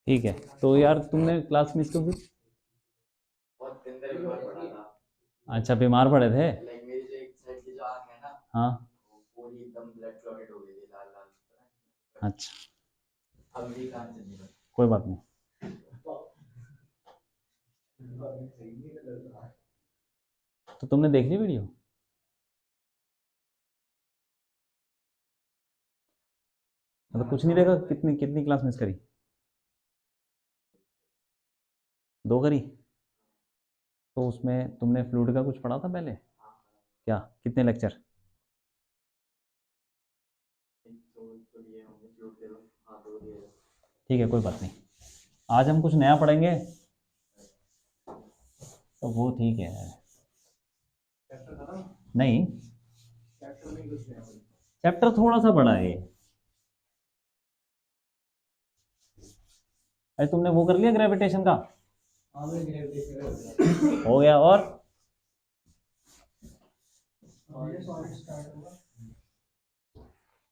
ठीक है, तो यार तुमने क्लास मिस क्यों की? अच्छा, बीमार पड़े थे। हाँ। अच्छा, कोई बात नहीं। तो तुमने देख ली वीडियो? मतलब कुछ नहीं देखा? कितनी कितनी क्लास मिस करी? दो करी? तो उसमें तुमने फ्लूइड का कुछ पढ़ा था पहले? क्या, कितने लेक्चर? ठीक है, कोई बात नहीं। आज हम कुछ नया पढ़ेंगे, तो वो ठीक है। नहीं, चैप्टर थोड़ा सा बड़ा है। अरे तुमने वो कर लिया ग्रेविटेशन का? हो गया। और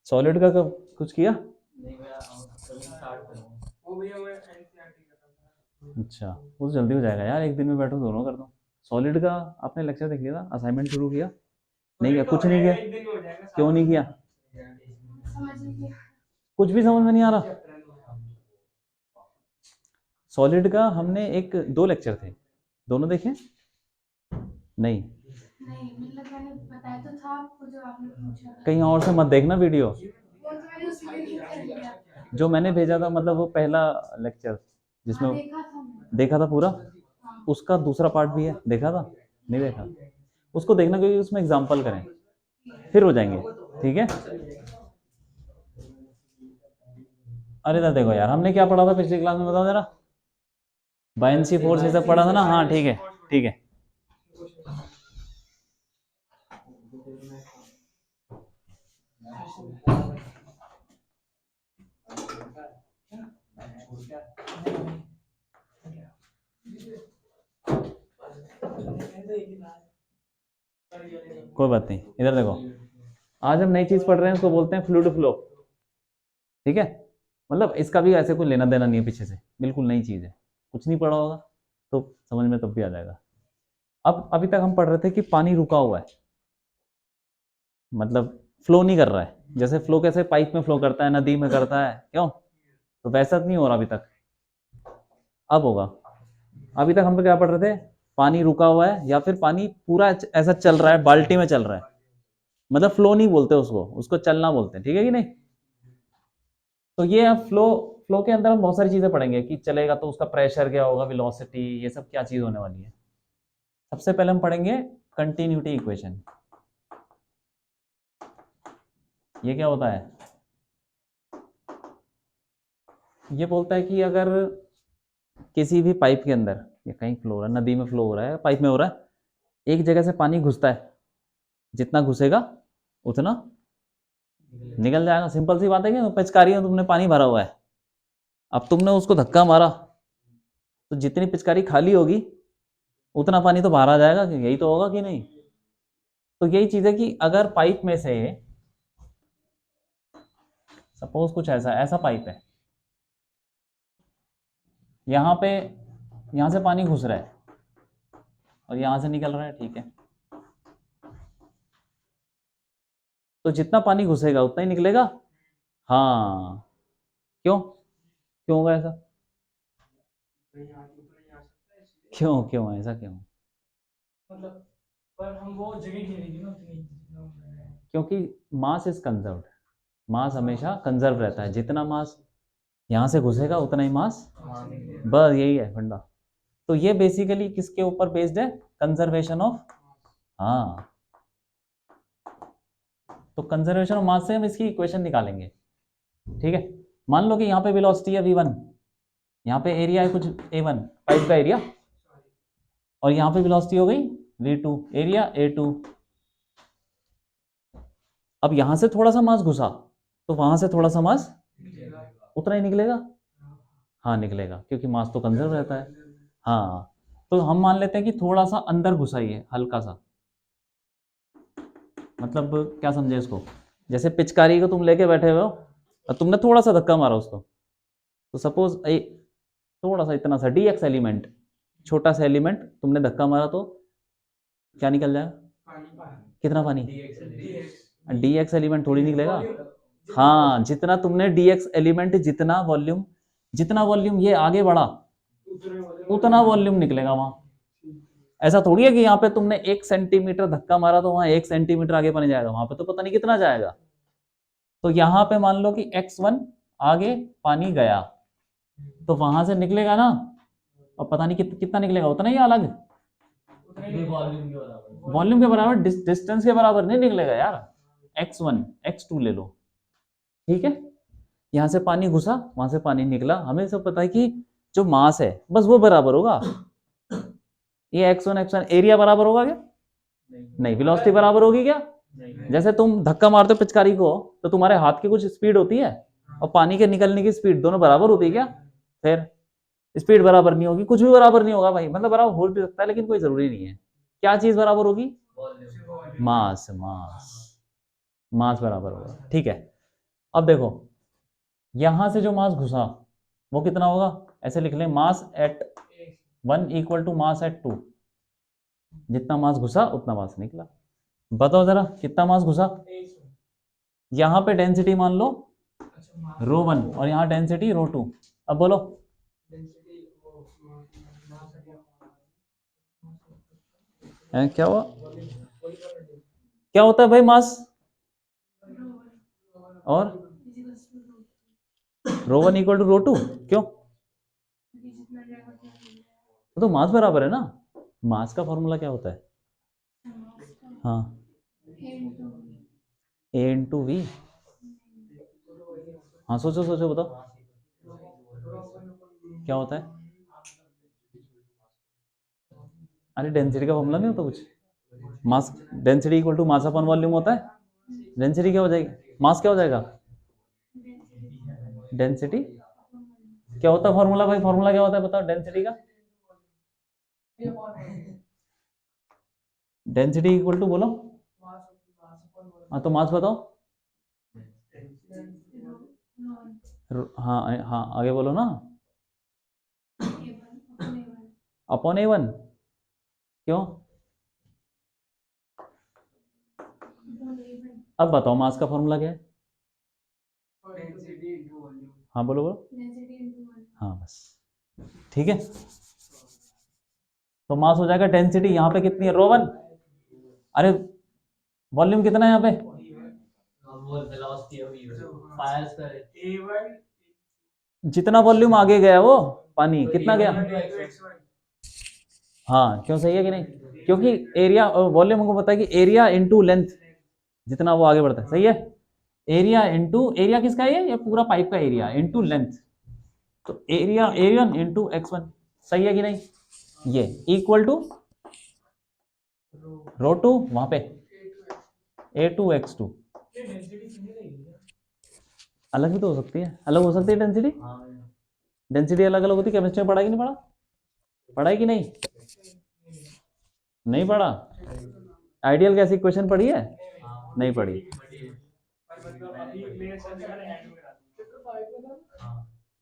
सॉलिड का कब कुछ किया? अच्छा, वो तो जल्दी हो जाएगा यार, एक दिन में बैठो दोनों कर दो। सॉलिड का आपने लेक्चर देख लिया था? असाइनमेंट शुरू किया? नहीं किया? कुछ नहीं किया? क्यों नहीं किया? कुछ भी समझ में नहीं आ रहा? सॉलिड का हमने एक दो लेक्चर थे, दोनों देखे? नहीं, मतलब मैंने बताया तो था आपको, जो आपने पूछा था। कहीं और से मत देखना वीडियो। वो तो मैंने उसी वीडियो में कर लिया। जो मैंने भेजा था, मतलब वो पहला लेक्चर जिसमें देखा था पूरा। उसका दूसरा पार्ट भी है, देखा था? नहीं देखा? उसको देखना, क्योंकि उसमें एग्जाम्पल करें, फिर हो जाएंगे। ठीक है। अरे तो देखो यार, हमने क्या पढ़ा था पिछली क्लास में, बताओ जरा। बायनेंसी फोर्स ये सब पढ़ा था ना? हाँ ठीक है, ठीक है। कोई बात नहीं, इधर देखो। आज हम नई चीज पढ़ रहे हैं, उसको बोलते हैं फ्लूइड फ्लो। ठीक है। मतलब इसका भी ऐसे कोई लेना देना नहीं है पीछे से, बिल्कुल नई चीज है। कुछ नहीं पढ़ा होगा तो समझ में तब भी आ जाएगा। अब अभी तक हम पढ़ रहे थे कि पानी रुका हुआ है, मतलब फ्लो नहीं कर रहा है। जैसे फ्लो कैसे पाइप में फ्लो करता है, नदी में करता है, क्यों? तो वैसा नहीं हो रहा अभी तक। अब होगा। अभी तक हम तो क्या पढ़ रहे थे? पानी रुका हुआ है, या फिर पानी पूरा ऐसा चल रहा है, बाल्टी में चल रहा है। मतलब फ्लो नहीं बोलते उसको, उसको चलना बोलते हैं। ठीक है कि नहीं? तो ये अब फ्लो, फ्लो के अंदर हम बहुत सारी चीजें पढ़ेंगे कि चलेगा तो उसका प्रेशर क्या होगा, वेलोसिटी, ये सब क्या चीज होने वाली है। सबसे पहले हम पढ़ेंगे कंटिन्यूटी इक्वेशन। ये क्या होता है? ये बोलता है कि अगर किसी भी पाइप के अंदर, या कहीं फ्लो हो रहा है, नदी में फ्लो हो रहा है, पाइप में हो रहा है, एक जगह से पानी घुसता है, जितना घुसेगा उतना निकल जाएगा। सिंपल सी बात है कि पिचकारी में तुमने पानी भरा हुआ है, अब तुमने उसको धक्का मारा, तो जितनी पिचकारी खाली होगी उतना पानी तो बाहर आ जाएगा, यही तो होगा कि नहीं? तो यही चीज है कि अगर पाइप में से, सपोज कुछ ऐसा ऐसा पाइप है, यहाँ पे, यहाँ से पानी घुस रहा है और यहाँ से निकल रहा है, ठीक है? तो जितना पानी घुसेगा उतना ही निकलेगा। हाँ। क्यों? क्यों होगा ऐसा? क्यों क्यों ऐसा क्यों? क्योंकि मास इज कंजर्व्ड। मास हमेशा कंजर्व रहता है, जितना मास यहाँ से घुसेगा उतना ही मास, बस यही है फंडा। तो ये बेसिकली किसके ऊपर बेस्ड है? कंजर्वेशन ऑफ, हाँ। तो कंजर्वेशन ऑफ मास से हम इसकी इक्वेशन निकालेंगे। ठीक है। मान लो कि यहाँ पे वेलोसिटी है v1, यहाँ पे एरिया है कुछ a1, पाइप का एरिया, और यहाँ पे वेलोसिटी हो गई v2, एरिया a2। अब यहाँ से थोड़ा सा मास घुसा, तो वहां से थोड़ा सा मास उतना ही निकलेगा। हाँ निकलेगा, क्योंकि मास तो कंजर्व रहता है। हाँ। तो हम मान लेते हैं कि थोड़ा सा अंदर घुसा ही है, हल्का सा। मतलब क्या समझे इसको? जैसे पिचकारी को तुम लेके बैठे हुए हो और तुमने थोड़ा सा धक्का मारा उसको, तो सपोज थोड़ा सा इतना सा डी एक्स एलिमेंट, छोटा सा एलिमेंट तुमने धक्का मारा तो क्या निकल जाएगा? कितना पानी? डी एक्स एलिमेंट थोड़ी निकलेगा। हाँ, जितना तुमने डी एक्स एलिमेंट, जितना वॉल्यूम ये आगे बढ़ा उतना वॉल्यूम निकलेगा वहां। ऐसा थोड़ी है कि यहाँ पे तुमने 1 सेंटीमीटर धक्का मारा तो वहां 1 सेंटीमीटर आगे बन जाएगा, वहां पे तो पता नहीं कितना जाएगा। तो यहाँ पे मान लो कि x1 आगे पानी गया तो वहां से निकलेगा ना, और पता नहीं कितना निकलेगा, उतना ही अलग वॉल्यूम के बराबर, डिस्टेंस के बराबर नहीं निकलेगा यार। x1 x2 ले लो, ठीक है। यहां से पानी घुसा, वहां से पानी निकला, हमें सब पता है कि जो मास है बस वो बराबर होगा। ये x1 एरिया बराबर होगा क्या? नहीं। वेलोसिटी बराबर होगी क्या? जैसे तुम धक्का मारते हो पिचकारी को तो तुम्हारे हाथ की कुछ स्पीड होती है और पानी के निकलने की स्पीड, दोनों बराबर होती है क्या? फिर स्पीड बराबर नहीं होगी, कुछ भी बराबर नहीं होगा भाई। मतलब बराबर हो भी सकता है लेकिन कोई जरूरी नहीं है। क्या चीज बराबर होगी? मास। मास बराबर होगा, ठीक है। अब देखो, यहां से जो मास घुसा वो कितना होगा? ऐसे लिख लें, mass at 1 equal to mass at 2। जितना मास घुसा उतना मास निकला। बताओ जरा कितना मास घुसा? यहां पे डेंसिटी मान लो ρ1 और यहाँ डेंसिटी ρ2। अब बोलो क्या हुआ? क्या होता है भाई मास? और ρ1 इक्वल टू ρ2, क्यों? तो मास बराबर है ना। मास का फॉर्मूला क्या होता है? हाँ, a इंटू वी। हाँ, सोचो सोचो, बताओ क्या होता है? अरे डेंसिटी का फॉर्मूला नहीं होता कुछ? Mass density equal to mass upon volume होता है। डेंसिटी क्या हो जाएगी? मास क्या हो जाएगा? डेंसिटी क्या होता है फॉर्मूला भाई? फॉर्मूला क्या होता है बताओ डेंसिटी का? डेंसिटी इक्वल टू बोलो। हाँ, तो मास बताओ। हाँ हाँ, आगे बोलो ना। Upon A1। क्यों? अब बताओ मास का फॉर्मूला क्या है? हाँ बोलो बोलो। हाँ बस, ठीक है। तो मास हो जाएगा डेंसिटी, यहाँ पे कितनी है? ρ1। अरे वॉल्यूम कितना है यहाँ पे? जितना वॉल्यूम आगे गया वो पानी कितना गया? हाँ, क्यों सही है कि नहीं? क्योंकि एरिया वॉल्यूम हमको पता है कि एरिया इंटू लेंथ, जितना वो आगे बढ़ता है, सही है। एरिया इंटू, एरिया किसका है? ये पूरा पाइप का एरिया इंटू लेंथ, तो एरिया A1 इंटू x1, सही है कि नहीं? ये इक्वल टू ρ2 वहां पे A2 x2। अलग भी तो हो सकती है, अलग हो सकती है डेंसिटी। डेंसिटी अलग अलग होती है। केमिस्ट्री में पढ़ा कि नहीं पढ़ा? पढ़ा है कि नहीं? नहीं पढ़ा? आइडियल गैस इक्वेशन पढ़ी है? नहीं पढ़ी?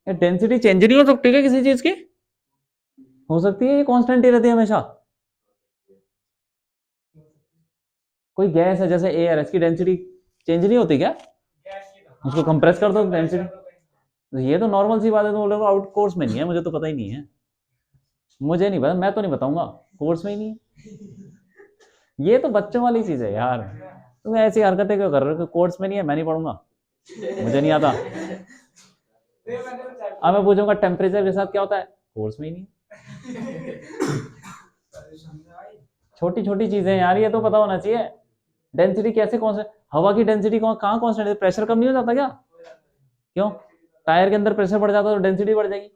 डेंसिटी चेंज नहीं हो सकती है किसी चीज की? हो सकती है, ये कांस्टेंट ही रहती है हमेशा। कोई गैस है जैसे एयर, इसकी डेंसिटी चेंज नहीं होती क्या? उसको कंप्रेस कर दो डेंसिटी। तो ये तो नॉर्मल सी बात है, तो लोग आउट कोर्स में नहीं है, मुझे तो पता ही नहीं है। मुझे नहीं पता, मैं तो नहीं बताऊंगा, कोर्स में ही नहीं है। ये तो बच्चों वाली चीज है यार, तुम ऐसी हरकतें क्यों कर रहे हो? कोर्स में नहीं है, मैं नहीं पढ़ूंगा, मुझे नहीं आता। अब मैं पूछूंगा टेम्परेचर के साथ क्या होता है? कोर्स में ही नहीं है। छोटी छोटी चीजें यार, ये तो पता होना चाहिए। डेंसिटी कैसे कौन, हवा की डेंसिटी कहाँ कांस्टेंट है? प्रेशर कम नहीं हो जाता क्या? क्यों? टायर के अंदर प्रेशर बढ़ जाता तो डेंसिटी बढ़ जाएगी।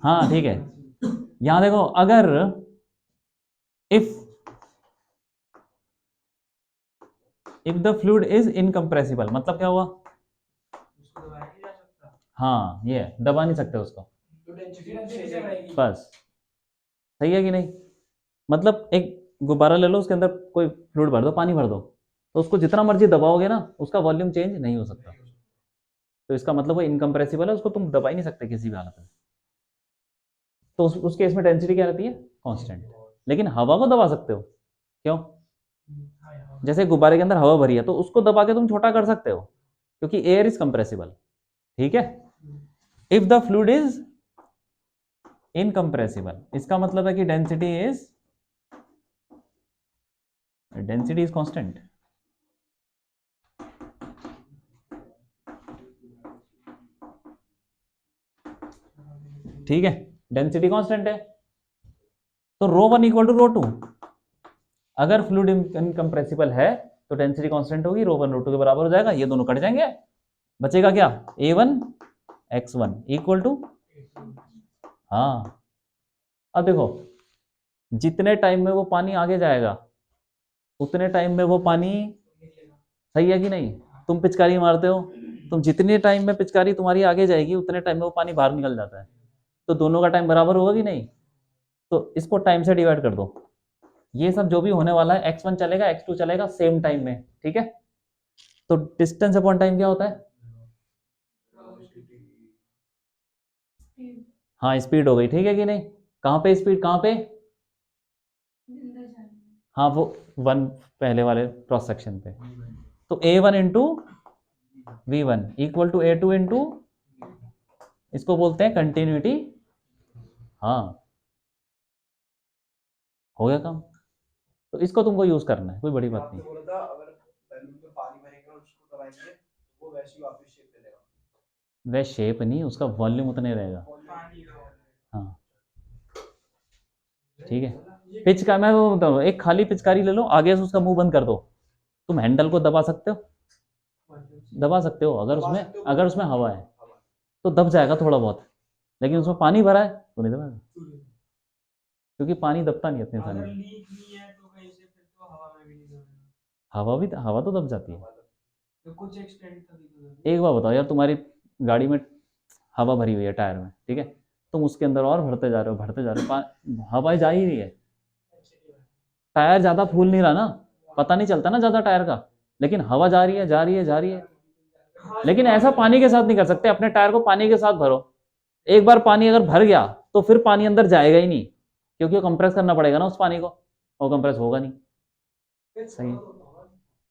हाँ ठीक है। यहां देखो, अगर if the fluid is incompressible, मतलब क्या हुआ? हाँ, ये दबा नहीं सकते उसको, बस। सही है कि नहीं? मतलब एक गुब्बारा ले लो, उसके अंदर कोई फ्लूइड भर दो, पानी भर दो, तो उसको जितना मर्जी दबाओगे ना उसका वॉल्यूम चेंज नहीं हो सकता। तो इसका मतलब वो इनकम्प्रेसिबल है, उसको तुम दबा ही नहीं सकते किसी भी हालत में। तो उस केस में डेंसिटी क्या रहती है? कांस्टेंट। लेकिन हवा को दबा सकते हो। क्यों? जैसे गुब्बारे के अंदर हवा भरी है तो उसको दबा के तुम छोटा कर सकते हो, क्योंकि एयर इज कंप्रेसिबल। ठीक है। If the fluid is incompressible, इसका मतलब है कि डेंसिटी इज कांस्टेंट। ठीक है, डेंसिटी कांस्टेंट है। तो rho one equal to rho two. अगर फ्लूइड इनकम्प्रेसिबल है तो डेंसिटी कांस्टेंट होगी, रो वन रो टू के बराबर हो जाएगा, ये दोनों कट जाएंगे, बचेगा क्या? A1 X1 इक्वल टू, हाँ। अब देखो, जितने टाइम में वो पानी आगे जाएगा उतने टाइम में वो पानी, सही है कि नहीं? तुम पिचकारी मारते हो, तुम जितने टाइम में पिचकारी तुम्हारी आगे जाएगी उतने टाइम में वो पानी बाहर निकल जाता है, तो दोनों का टाइम बराबर होगा कि नहीं? तो इसको टाइम से डिवाइड कर दो। ये सब जो भी होने वाला है, X1 चलेगा X2 चलेगा सेम टाइम में। ठीक है। तो डिस्टेंस अपॉन टाइम क्या होता है? हाँ, स्पीड हो गई, ठीक है कि नहीं? कहाँ पे स्पीड, कहाँ पे? हाँ, वो वन पहले वाले क्रॉस सेक्शन पे। तो A1 into V1 equal to A2 into, इसको बोलते हैं कंटिन्यूटी। हाँ, हो गया काम। तो इसको तुमको यूज करना है, कोई बड़ी बात नहीं। बोला था अगर बैलून में पानी भरेंगे और उसको दबाएंगे तो वो वैसी वापस शेप ले लेगा। वह शेप नहीं, उसका वॉल्यूम उतने रहेगा। हाँ, ठीक है। पिच का मैं वो बताऊँ, एक खाली पिचकारी ले लो, आगे से उसका मुंह बंद कर दो, तुम हैंडल को दबा सकते हो? दबा सकते हो, अगर उसमें हवा है तो दब जाएगा थोड़ा बहुत, लेकिन उसमें पानी भरा है तो नहीं दबेगा, क्योंकि पानी दबता नहीं इतनी आसानी से। हवा तो दब जाती है। तो कुछ एक्सटेंट तक। एक बार बताओ यार, तुम्हारी गाड़ी में हवा भरी हुई है टायर में, ठीक है, तुम उसके अंदर और भरते जा रहे हो भरते जा रहे हो, हवा जा ही रही है, टायर ज्यादा फूल नहीं रहा ना, पता नहीं चलता ना ज्यादा टायर का, लेकिन हवा जा रही है जा रही है जा रही है। लेकिन ऐसा पानी के साथ नहीं कर सकते, अपने टायर को पानी के साथ भरो, एक बार पानी अगर भर गया तो फिर पानी अंदर जाएगा ही नहीं, क्योंकि वो कंप्रेस करना पड़ेगा ना उस पानी को, और कंप्रेस होगा नहीं। सही है।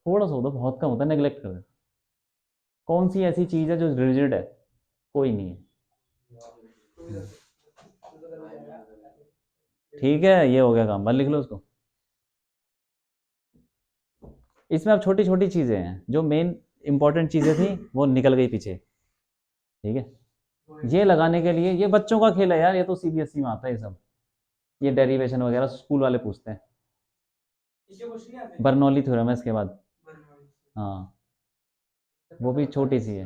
थोड़ा सा होता, बहुत कम होता है, नेग्लेक्ट कर दे। कौन सी ऐसी चीज है जो रिजिड है? कोई नहीं है। ठीक है, ये हो गया काम, बस लिख लो उसको। इसमें अब छोटी छोटी चीजें हैं, जो मेन इंपॉर्टेंट चीजें थी वो निकल गई पीछे। ठीक है। ये लगाने के लिए, ये बच्चों का खेल है यार, ये तो सीबीएसई में आता है ये सब, ये डेरिवेशन वगैरह स्कूल वाले पूछते हैं। बर्नौली थ्योरम है इसके बाद। हाँ, वो भी छोटी सी है?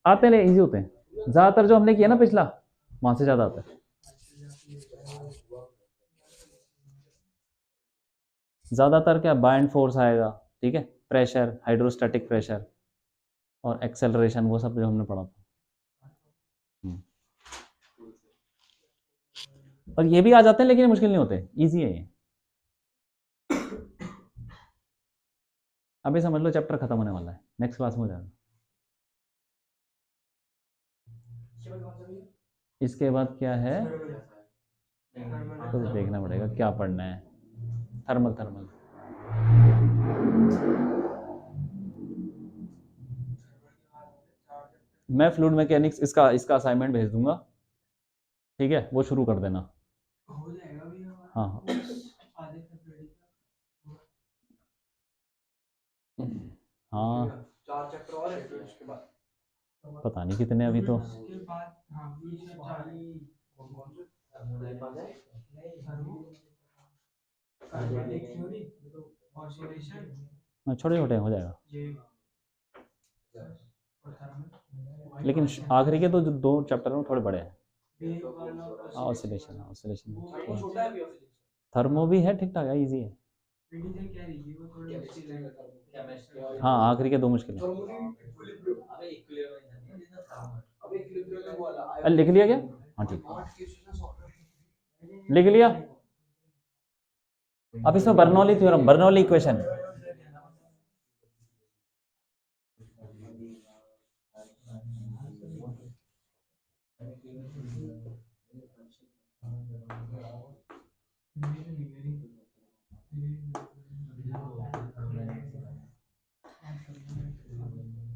आते नहीं, इजी होते हैं ज्यादातर, जो हमने किया ना पिछला, वहां से ज्यादा आता है। ज्यादातर क्या, बाइंड फोर्स आएगा, ठीक है, प्रेशर, हाइड्रोस्टैटिक प्रेशर और एक्सेलरेशन, वो सब जो हमने पढ़ा था। हम्म। और ये भी आ जाते हैं, लेकिन ये मुश्किल नहीं होते, इजी है ये। अभी समझ लो चैप्टर खत्म होने वाला है, नेक्स्ट क्लास में हो जाएगा। इसके बाद क्या है, तो देखना पड़ेगा क्या पढ़ना है। Thermal, thermal. मैं फ्लूइड मैकेनिक्स, इसका इसका असाइनमेंट भेज दूंगा, ठीक है, वो शुरू कर देना। हाँ हाँ। हाँ, 4 चैप्टर और है फिर उसके बाद, पता नहीं कितने अभी तो। छोटे छोटे हो जाएगा, लेकिन आखिरी के तो जो 2 चैप्टर हैं वो थोड़े बड़े हैं। Oscillation, oscillation. थर्मो भी है ठीक ठाक है, इजी है। हाँ, आखिरी के 2 मुश्किल है। अरे लिख लिया क्या? हाँ ठीक है, लिख लिया। अब इसमें Bernoulli theorem, Bernoulli equation,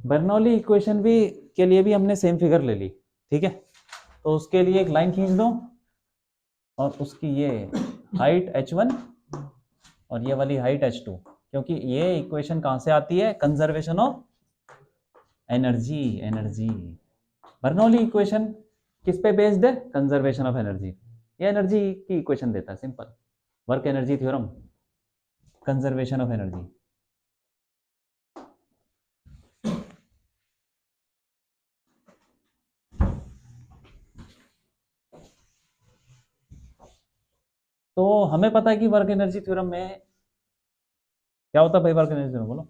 Bernoulli equation भी के लिए भी हमने सेम फिगर ले ली, ठीक है। तो उसके लिए एक लाइन खींच दो और उसकी ये हाइट h1 और ये वाली हाइट h2, क्योंकि ये इक्वेशन कहाँ से आती है, conservation of energy, energy. Bernoulli equation किस पे बेस्ड है, कंजर्वेशन ऑफ एनर्जी। ये एनर्जी की इक्वेशन देता है, simple, work energy theorem, conservation of energy. तो हमें पता है कि वर्क एनर्जी थ्योरम में क्या होता है भाई, वर्क एनर्जी थ्योरम बोलो।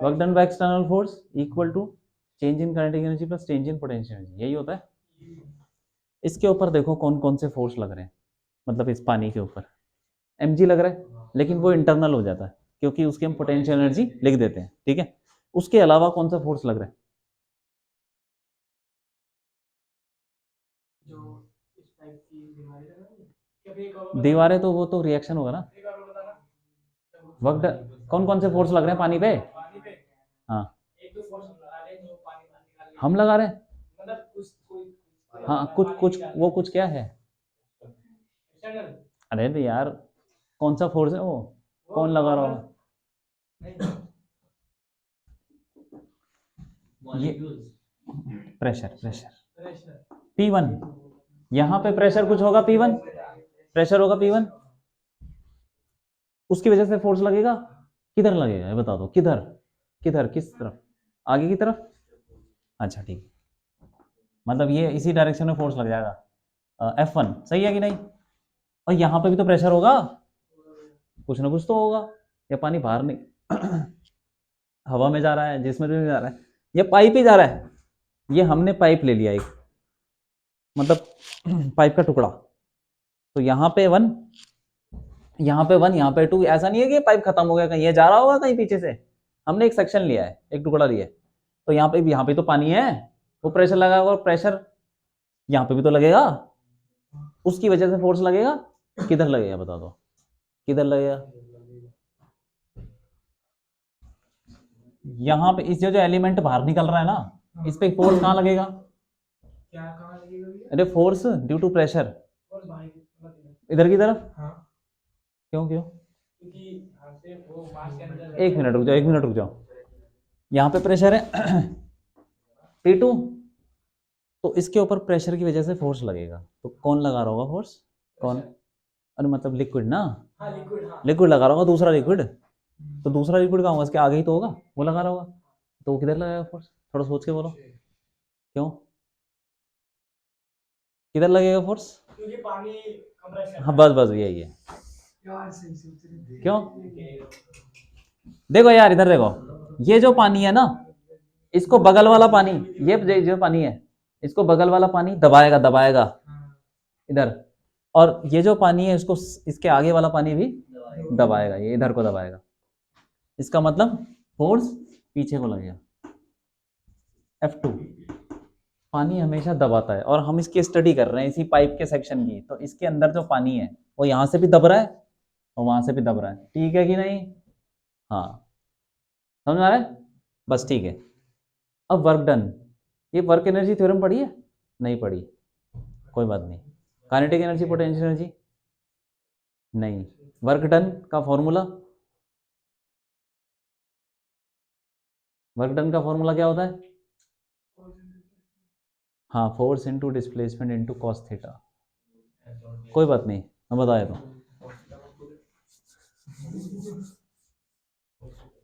Work done by external force equal to change in kinetic energy plus change in potential energy, यही होता है। इसके ऊपर देखो कौन कौन से फोर्स लग रहे हैं, मतलब इस पानी के ऊपर mg लग रहा है, लेकिन वो इंटरनल हो जाता है क्योंकि उसकी हम पोटेंशियल एनर्जी लिख देते हैं, ठीक है। उसके अलावा कौन सा फोर्स लग रहा है, दीवारें, तो वो तो रिएक्शन होगा ना। वर्क कौन कौन से फोर्स लग रहे हैं पानी पे, हाँ हम लगा रहे हैं, हाँ कुछ कुछ वो कुछ क्या है, अरे तो यार कौन सा फोर्स है वो, कौन लगा रहा होगा, ये प्रेशर, प्रेशर P1, यहाँ पे प्रेशर कुछ होगा P1, प्रेशर होगा P1, उसकी वजह से फोर्स लगेगा, किधर लगेगा ये बता दो, किधर किधर किस तरफ, आगे की तरफ, अच्छा ठीक है, मतलब ये इसी डायरेक्शन में फोर्स लग जाएगा, F1 सही है कि नहीं। और यहाँ पे भी तो प्रेशर होगा, कुछ ना कुछ तो होगा, या पानी बाहर नहीं हवा में जा रहा है, जिसमें भी जा रहा है, ये पाइप ही जा रहा है, ये हमने पाइप ले लिया एक, मतलब पाइप का टुकड़ा, तो यहाँ पे 1, यहाँ पे 1, यहाँ पे 2, ऐसा नहीं है कि पाइप खत्म हो गया कहीं, ये जा रहा होगा कहीं पीछे से, हमने एक सेक्शन लिया है, एक टुकड़ा लिया है, तो यहाँ पे तो पानी है, वो प्रेशर लगा होगा, प्रेशर यहाँ पे भी तो लगेगा, उसकी वजह से फोर्स लगेगा, किधर लगेगा बता दो, किधर लगेगा, यहाँ पे इस जो एलिमेंट बाहर निकल रहा है ना, इस पे फोर्स कहाँ लगेगा, अरे फोर्स ड्यू टू प्रेशर इधर की तरफ, क्यों क्यों, एक मिनट रुक जाओ, एक मिनट रुक जाओ, यहाँ पे प्रेशर है P2, तो इसके ऊपर प्रेशर की वजह से फोर्स लगेगा, तो कौन लगा रहा होगा फोर्स, कौन, अरे मतलब लिक्विड ना, लिक्विड लगा रहा होगा, दूसरा लिक्विड, तो दूसरा लिक्विड कहाँ होगा, इसके आगे ही तो होगा, वो लगा रहा होगा, तो वो किधर लगाएगा फोर्स, थोड़ा सोच के बोलो, क्यों किधर लगेगा फोर्स, क्योंकि पानी कंप्रेशन, हाँ बस बस यही है, क्यों, देखो यार इधर देखो, ये जो पानी है ना, इसको बगल वाला पानी, ये जो पानी है, इसको बगल वाला पानी दबाएगा, दबाएगा इधर, और ये जो पानी है इसको, इसके आगे वाला पानी भी दबाएगा, ये इधर को दबाएगा, इसका मतलब फोर्स पीछे को लगेगा, F2, पानी हमेशा दबाता है, और हम इसकी स्टडी कर रहे हैं इसी पाइप के सेक्शन की, तो इसके अंदर जो पानी है वो यहाँ से भी दब रहा है और वहां से भी दब रहा है, ठीक है कि नहीं, हाँ समझ आ रहा है, बस ठीक है। अब वर्क डन, ये वर्क एनर्जी थ्योरम पढ़ी है, नहीं पढ़ी, कोई बात नहीं, काइनेटिक एनर्जी पोटेंशियल एनर्जी नहीं, वर्क डन का फॉर्मूला, वर्क डन का फॉर्मूला क्या होता है, हाँ force into displacement into cos theta, कोई बात नहीं मैं बताया तो,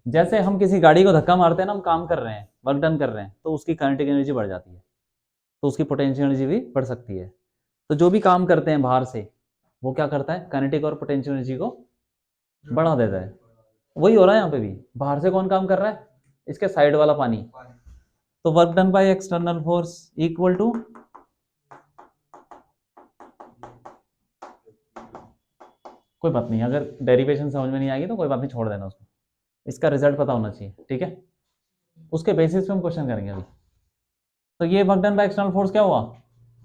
जैसे हम किसी गाड़ी को धक्का मारते हैं ना, हम काम कर रहे हैं, वर्क डन कर रहे हैं, तो उसकी काइनेटिक एनर्जी बढ़ जाती है, तो उसकी पोटेंशियल एनर्जी भी बढ़ सकती है, तो जो भी काम करते हैं बाहर से, वो क्या करता है, काइनेटिक और पोटेंशियल एनर्जी को बढ़ा देता है, वही हो रहा है यहाँ पे भी, बाहर से कौन काम कर रहा है, इसके साइड वाला पानी, तो work done by external force equal to कोई बात नहीं, अगर डेरिवेशन समझ में नहीं आएगी तो कोई बात नहीं, छोड़ देना उसको, इसका रिजल्ट पता होना चाहिए, ठीक है। उसके बेसिस पे हम क्वेश्चन करेंगे अभी। तो ये work done by external force क्या हुआ,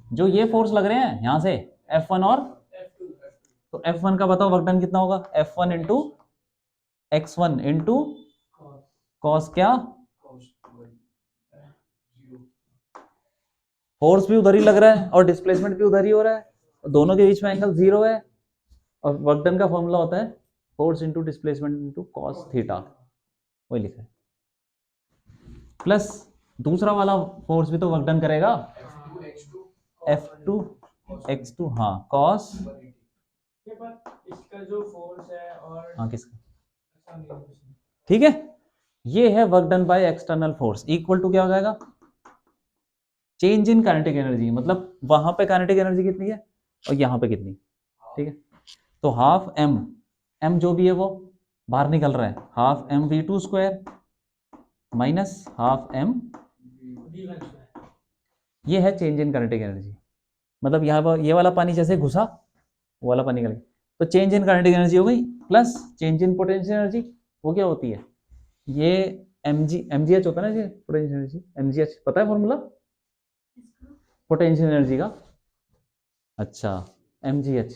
जो ये फोर्स लग रहे हैं यहां से F1 और तो F1 का बताओ वर्क डन कितना होगा, F1 into x1 into cos क्या, फोर्स भी उधर ही लग रहा है और डिस्प्लेसमेंट भी उधर ही हो रहा है, दोनों के बीच में एंगल 0 है, और वर्क डन का फॉर्मूला होता है force into displacement into cos theta, वही लिखा है। प्लस दूसरा वाला फोर्स भी तो वर्क डन करेगा, F2 x2 हाँ कॉस, इसका जो फोर्स है और हाँ किसका, ठीक है, ये है work done by external force equal to क्या हो जाएगा, चेंज इन काइनेटिक एनर्जी, मतलब वहां पे काइनेटिक एनर्जी कितनी है और यहाँ पे कितनी, ठीक है। तो हाफ एम, एम जो भी है वो बाहर निकल रहा है, half m V2 square minus half m, ये है चेंज इन काइनेटिक एनर्जी, मतलब यहाँ ये वाला पानी जैसे घुसा वो वाला पानी निकल गया, तो चेंज इन काइनेटिक एनर्जी हो गई, plus change in potential energy, वो क्या होती है, ये mgh होता है ना, ये पोटेंशियल एनर्जी mgh, पता है फॉर्मूला पोटेंशियल एनर्जी का, अच्छा mgh,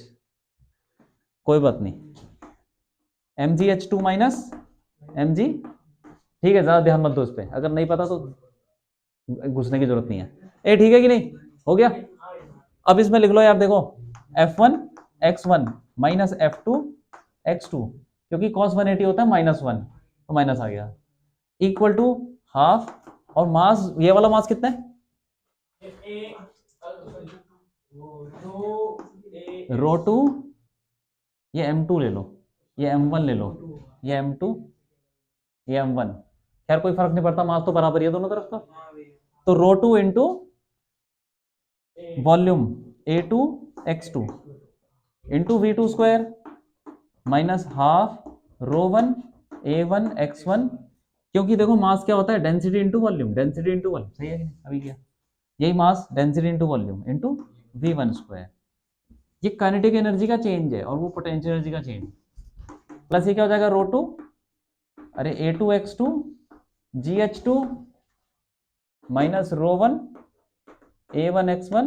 कोई बात नहीं, mgh2 माइनस mg, ठीक है, ज्यादा ध्यान मत दो इस पे, अगर नहीं पता तो घुसने की जरूरत नहीं है, ए ठीक है कि नहीं, हो गया। अब इसमें लिख लो यार, देखो F1 x1 minus F2 x2, क्योंकि cos 180 होता है -1, तो माइनस आ गया, इक्वल टू हाफ, और मास, ये वाला मास कितना है, रो टू, ये M2 ले लो, ये M1 ले लो, ये M2, ये M1, खैर कोई फर्क नहीं पड़ता, मास तो बराबर ही है दोनों तरफ का, तो rho two into volume A2 x2 into V2 square minus half rho one A1 x1, क्योंकि देखो मास क्या होता है, density into volume, density into volume, सही है कि नहीं, अभी क्या यही mass, density into volume into V1 square, ये काइनेटिक एनर्जी का चेंज है और वो पोटेंशियल एनर्जी का चेंज, प्लस ये क्या हो जाएगा रो टू, अरे A2 x2 GH2 minus rho one A1 x1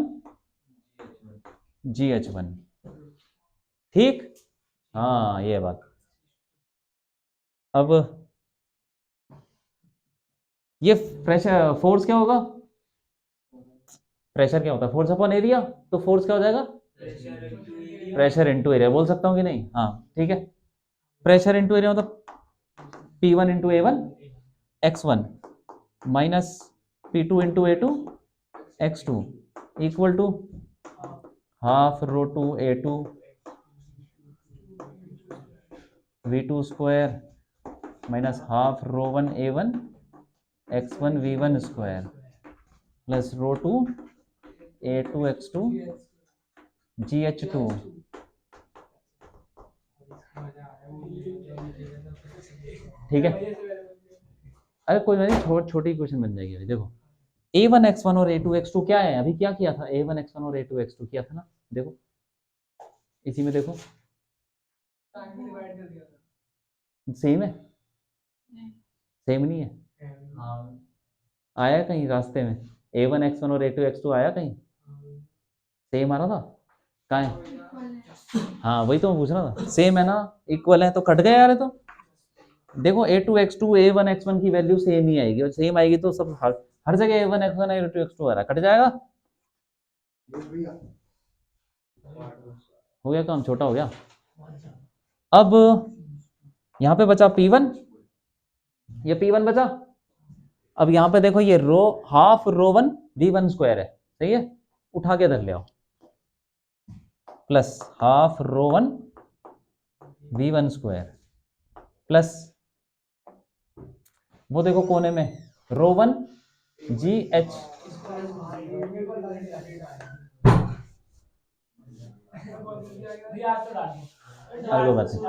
GH1, ठीक, हाँ ये बात। अब ये प्रेशर फोर्स क्या होगा, प्रेशर क्या होता है, फोर्स अपॉन एरिया, तो फोर्स क्या हो जाएगा, प्रेशर इंटू एरिया, बोल सकता हूँ कि नहीं, हाँ ठीक है, प्रेशर इंटू एरिया मतलब P1 into A1 x1 minus P2 into A2 x2 equal to half rho two A2 V2 square minus half rho one A1 x1 V1 square plus rho two A2 x2 GH2, ठीक है, अरे कोई नहीं, छोटी question बन जाएगी अभी, देखो A1 x1 और A2 x2 क्या है, अभी क्या किया था, A1 x1 और A2 x2 किया था ना, देखो इसी में देखो सेम है, सेम नहीं है, आया कहीं रास्ते में A1 x1 और A2 x2 आया कहीं, सेम आ रहा था, कहाँ है, हाँ वही तो मैं पूछ रहा था, सेम है ना, इक्वल है, तो कट गया यार ये तो, देखो A2 x2 A1 x1 की वैल्यू सेम ही आएगी, और सेम आएगी तो सब हर जगह A1 x1 A2 x2 आ रहा, कट जाएगा, हो गया काम, छोटा हो गया। अब यहाँ पे बचा P1, ये P1 बचा, अब यहाँ पे देखो ये rho half rho one V1 square है, सही है, उठा के इधर ले आओ, plus half rho one V1 square plus वो देखो कोने में रो वन GH, अरे कोई बात नहीं,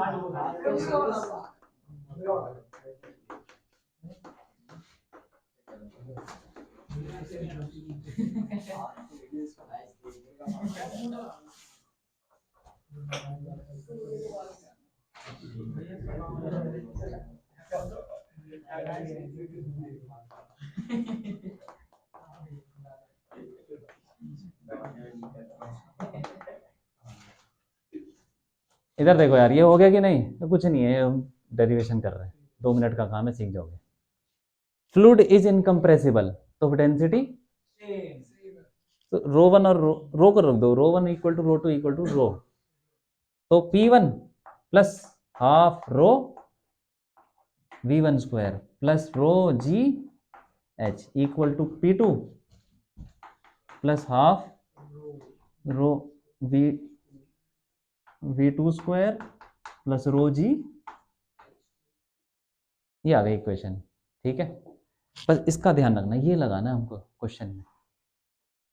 इधर देखो यार, ये हो गया कि नहीं? तो कुछ नहीं है, हम डेरिवेशन कर रहे हैं, 2 मिनट का काम है, सीख जाओगे। फ्लूइड इज इनकम्प्रेसिबल, तो डेंसिटी तो रो 1 और रो को रख दो, rho 1 equal to rho 2 equal to rho, तो P1 plus half rho V1 square plus rho g h equal to P2 plus half rho v V2 square plus rho g, ये आ गई equation. ठीक है, बस इसका ध्यान रखना, ये लगाना है हमको क्वेश्चन में,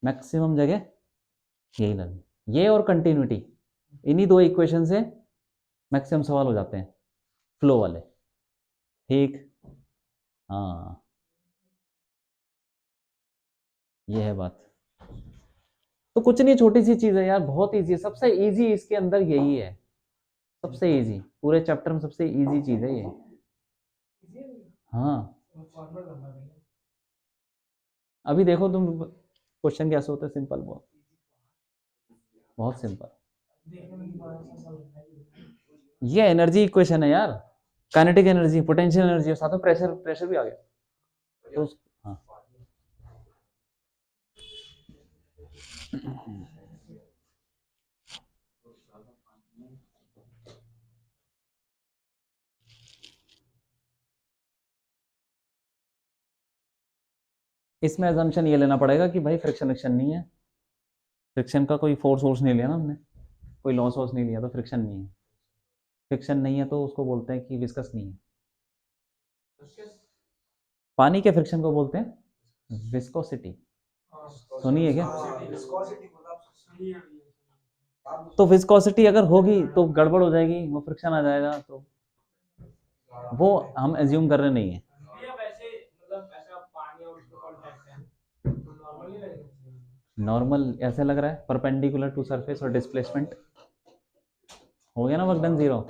मैक्सिमम जगह यही लगनी, ये और कंटिन्यूटी, इन्हीं 2 इक्वेशन से मैक्सिमम सवाल हो जाते हैं फ्लो वाले। ठीक, हाँ, ये है बात। तो कुछ नहीं, छोटी सी चीज है यार, बहुत इजी है, सबसे इजी इसके अंदर यही है, सबसे इजी पूरे चैप्टर में, सबसे इजी चीज है ये। हाँ, अभी देखो तुम, क्वेश्चन कैसे होता है, सिंपल, बहुत बहुत सिंपल। ये एनर्जी इक्वेशन है यार, काइनेटिक एनर्जी, पोटेंशियल एनर्जी, और साथ में प्रेशर, प्रेशर भी आ गया, तो हाँ। इसमें एजम्पशन ये लेना पड़ेगा कि भाई फ्रिक्शन फ्रिक्शन नहीं है, फ्रिक्शन का कोई फोर्स वोर्स नहीं लिया ना हमने, कोई लॉस वॉस नहीं लिया, तो फ्रिक्शन नहीं है। फ्रिक्शन नहीं है तो उसको बोलते हैं कि विस्कस नहीं है। पानी के फ्रिक्शन को बोलते हैं विस्कोसिटी, सुनिए क्या? तो विस्कोसिटी अगर होगी तो गड़बड़ हो जाएगी, वो फ्रिक्शन आ जाएगा, तो वो हम एज्यूम कर रहे नहीं है। नॉर्मल ऐसे लग रहा है, परपेंडिकुलर टू सरफेस और डिस्प्लेसमेंट, हो गया ना वर्क डन 0।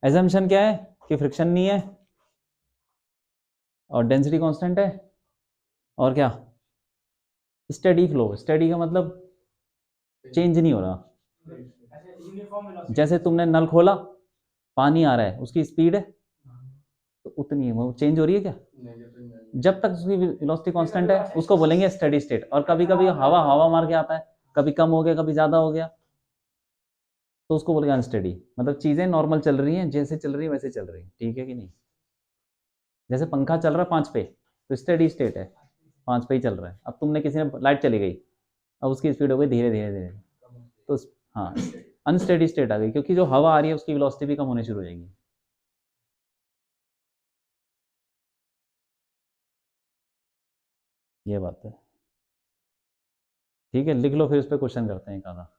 एजम्पशन क्या है कि फ्रिक्शन नहीं है और डेंसिटी कांस्टेंट है, और क्या, स्टेडी फ्लो, स्टेडी का मतलब चेंज नहीं हो रहा, जैसे तुमने नल खोला, पानी आ रहा है, उसकी स्पीड है तो उतनी है, वो चेंज हो रही है क्या? जब तक उसकी वेलोसिटी कांस्टेंट है उसको बोलेंगे स्टेडी स्टेट। और कभी कभी हवा हवा मार के आता है, कभी कम हो गया कभी ज्यादा हो गया, तो उसको बोलेंगे अनस्टेडी। मतलब चीजें नॉर्मल चल रही हैं, जैसे चल रही है वैसे चल रही है, ठीक है कि नहीं? जैसे पंखा चल रहा है 5 पे, तो स्टेडी स्टेट है, 5 पे ही चल रहा है। अब तुमने किसी ने लाइट चली गई, अब उसकी स्पीड हो गई धीरे धीरे धीरे, तो हाँ, अनस्टेडी स्टेट आ गई, क्योंकि जो हवा आ रही है उसकी वेलोसिटी भी कम होनी शुरू हो जाएगी। ये बात है। ठीक है, लिख लो, फिर उस पर क्वेश्चन करते हैं एक आधा।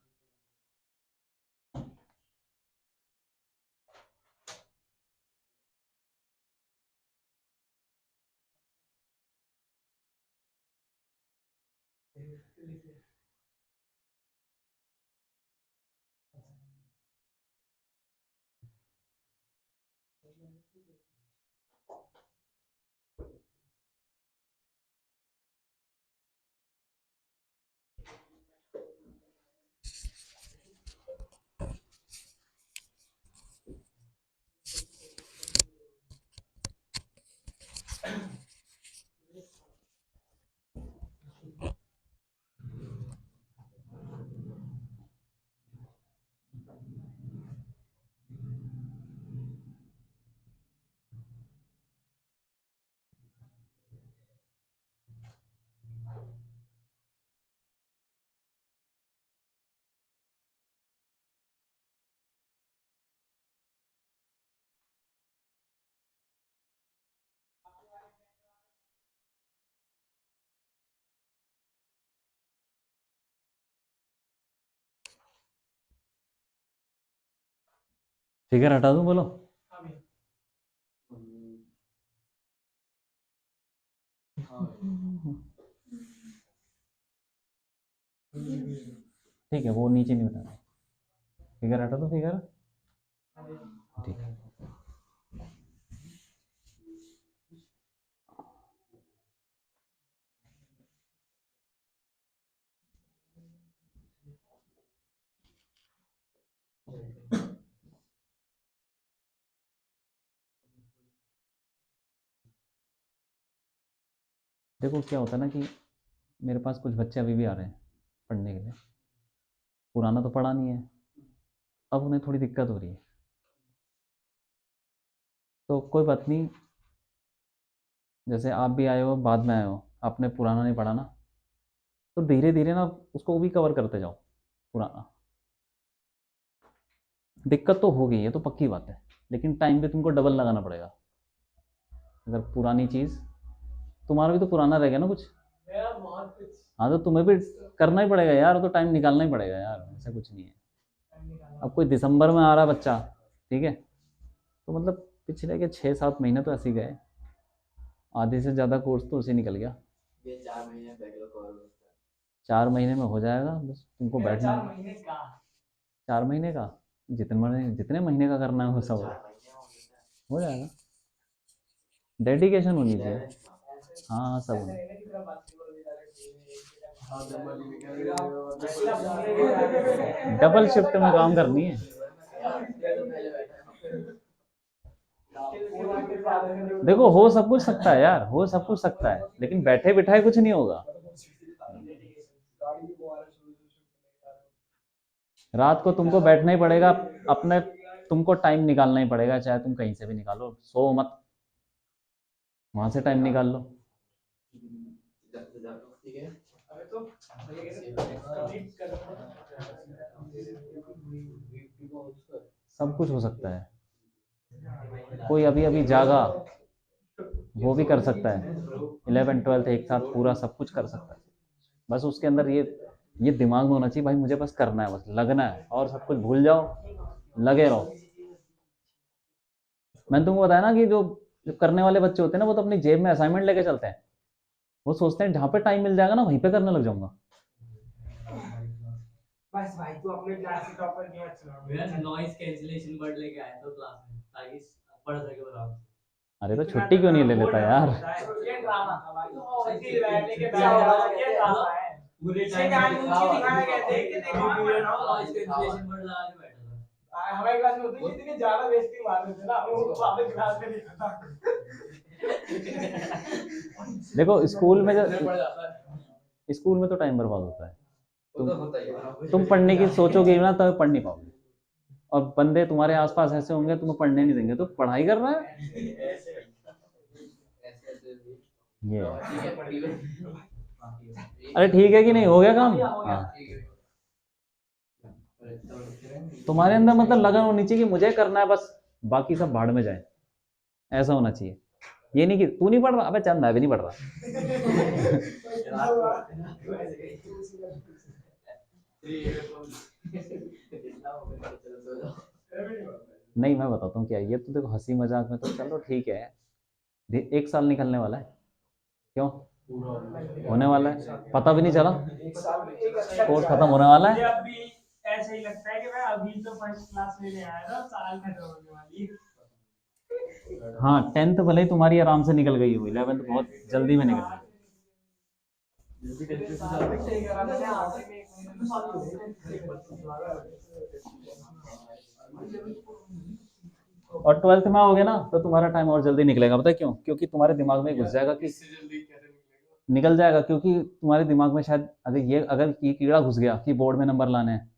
फिगर हटा दूं, बोलो। ठीक है, वो नीचे नहीं बताना। फिगर हटा दो, फिगर। ठीक है। देखो क्या होता है ना कि मेरे पास कुछ बच्चे अभी भी आ रहे हैं पढ़ने के लिए। पुराना तो पढ़ा नहीं है, अब उन्हें थोड़ी दिक्कत हो रही है। तो कोई बात नहीं, जैसे आप भी आए हो, बाद में आए हो, आपने पुराना नहीं पढ़ा ना, तो धीरे धीरे ना उसको भी कवर करते जाओ पुराना। दिक्कत तो होगी, ये तो पक्की बात है, लेकिन टाइम पे तुमको डबल लगाना पड़ेगा। अगर पुरानी चीज़, तुम्हारा भी तो पुराना रहेगा ना कुछ। हाँ, तो तुम्हें भी करना ही पड़ेगा यार, तो टाइम निकालना ही पड़ेगा यार, ऐसा कुछ नहीं है। अब कोई दिसंबर में आ रहा बच्चा, ठीक है, तो मतलब पिछले के 6-7 महीने तो ऐसे ही गए, आधे से ज़्यादा कोर्स तो उसे निकल गया। ये 4 महीने बैकलॉग कवर होता है। 4 महीने में हो जाएगा, बस तुमको बैठना। 4 महीने का? 4 महीने का, जितने महीने का करना है वो सब हो जाएगा। डेडिकेशन होनी चाहिए। हाँ हाँ, सब होना। डबल शिफ्ट में काम करनी है। देखो, हो सब कुछ सकता है यार, हो सब कुछ सकता है, लेकिन बैठे बिठाए कुछ नहीं होगा। रात को तुमको बैठना ही पड़ेगा अपने, तुमको टाइम निकालना ही पड़ेगा, चाहे तुम कहीं से भी निकालो, सो मत, वहां से टाइम निकाल लो। सब कुछ हो सकता है। कोई अभी अभी जागा, वो भी कर सकता है। 11th 12th एक साथ पूरा सब कुछ कर सकता है। बस उसके अंदर ये दिमाग में होना चाहिए, भाई मुझे बस करना है, बस लगना है, और सब कुछ भूल जाओ, लगे रहो। मैंने तुमको बताया ना कि जो करने वाले बच्चे होते हैं ना, वो तो अपनी जेब में असाइनमेंट लेके चलते हैं। वो सोचते हैं जहाँ पे टाइम मिल जाएगा ना, वहीं पे करने लग जाऊंगा। बस भाई, तू अपने क्लास से टॉपर नहीं, अच्छा मेरा नॉइस कैंसिलेशन वर्ड लेके आया था क्लास में, ताकि पढ़ सके आराम से। अरे तो छुट्टी क्यों नहीं ले लेता यार? ये ड्रामा था भाई, इसी बैठने के बैठ ये ड्रामा है। पूरे टाइम दिखाया गया था कि देखो नॉइस कैंसिलेशन वर्ड लगा के बैठा था। हमारे क्लास में होती जितनी ज्यादा बेइज्जती मार रहे थे ना, वो वापस क्लास में नहीं था। देखो स्कूल में तो टाइम बर्बाद होता है। तुम पढ़ने की सोचोगे ना, तब पढ़ नहीं पाओगे। और बंदे तुम्हारे आसपास ऐसे होंगे, तुम्हें पढ़ने नहीं देंगे, तो पढ़ाई कर रहा है ये। अरे ठीक है कि नहीं, हो गया काम? हाँ, तुम्हारे अंदर मतलब लगन होनी चाहिए कि मुझे करना है बस, बाकी सब भाड़ में जाए, ऐसा होना चाहिए। ये नहीं कि तू नहीं पढ़ रहा, अबे चल मैं भी नहीं पढ़ रहा। नहीं, मैं बताता हूँ क्या है, ये तो देखो हंसी मजाक में तो चलो ठीक है, 1 साल निकलने वाला है, क्यों होने वाला है, पता भी नहीं चला, कोर्स खत्म होने वाला है। अभी ऐसे ही लगता है कि मैं अभी तो फर्स्ट क्लास में नहीं आया था, साल खत्म होने वाली है। हाँ, 10th भले ही तुम्हारी आराम से निकल गई हो, 11th बहुत जल्दी में निकल गई। और 12th में आओगे ना, तो तुम्हारा टाइम और जल्दी निकलेगा, पता है क्यों? क्योंकि तुम्हारे दिमाग में घुस जाएगा कि निकल जाएगा, क्योंकि तुम्हारे दिमाग में शायद अगर ये कीड़ा घुस गया कि बोर्ड में नंबर लाने हैं,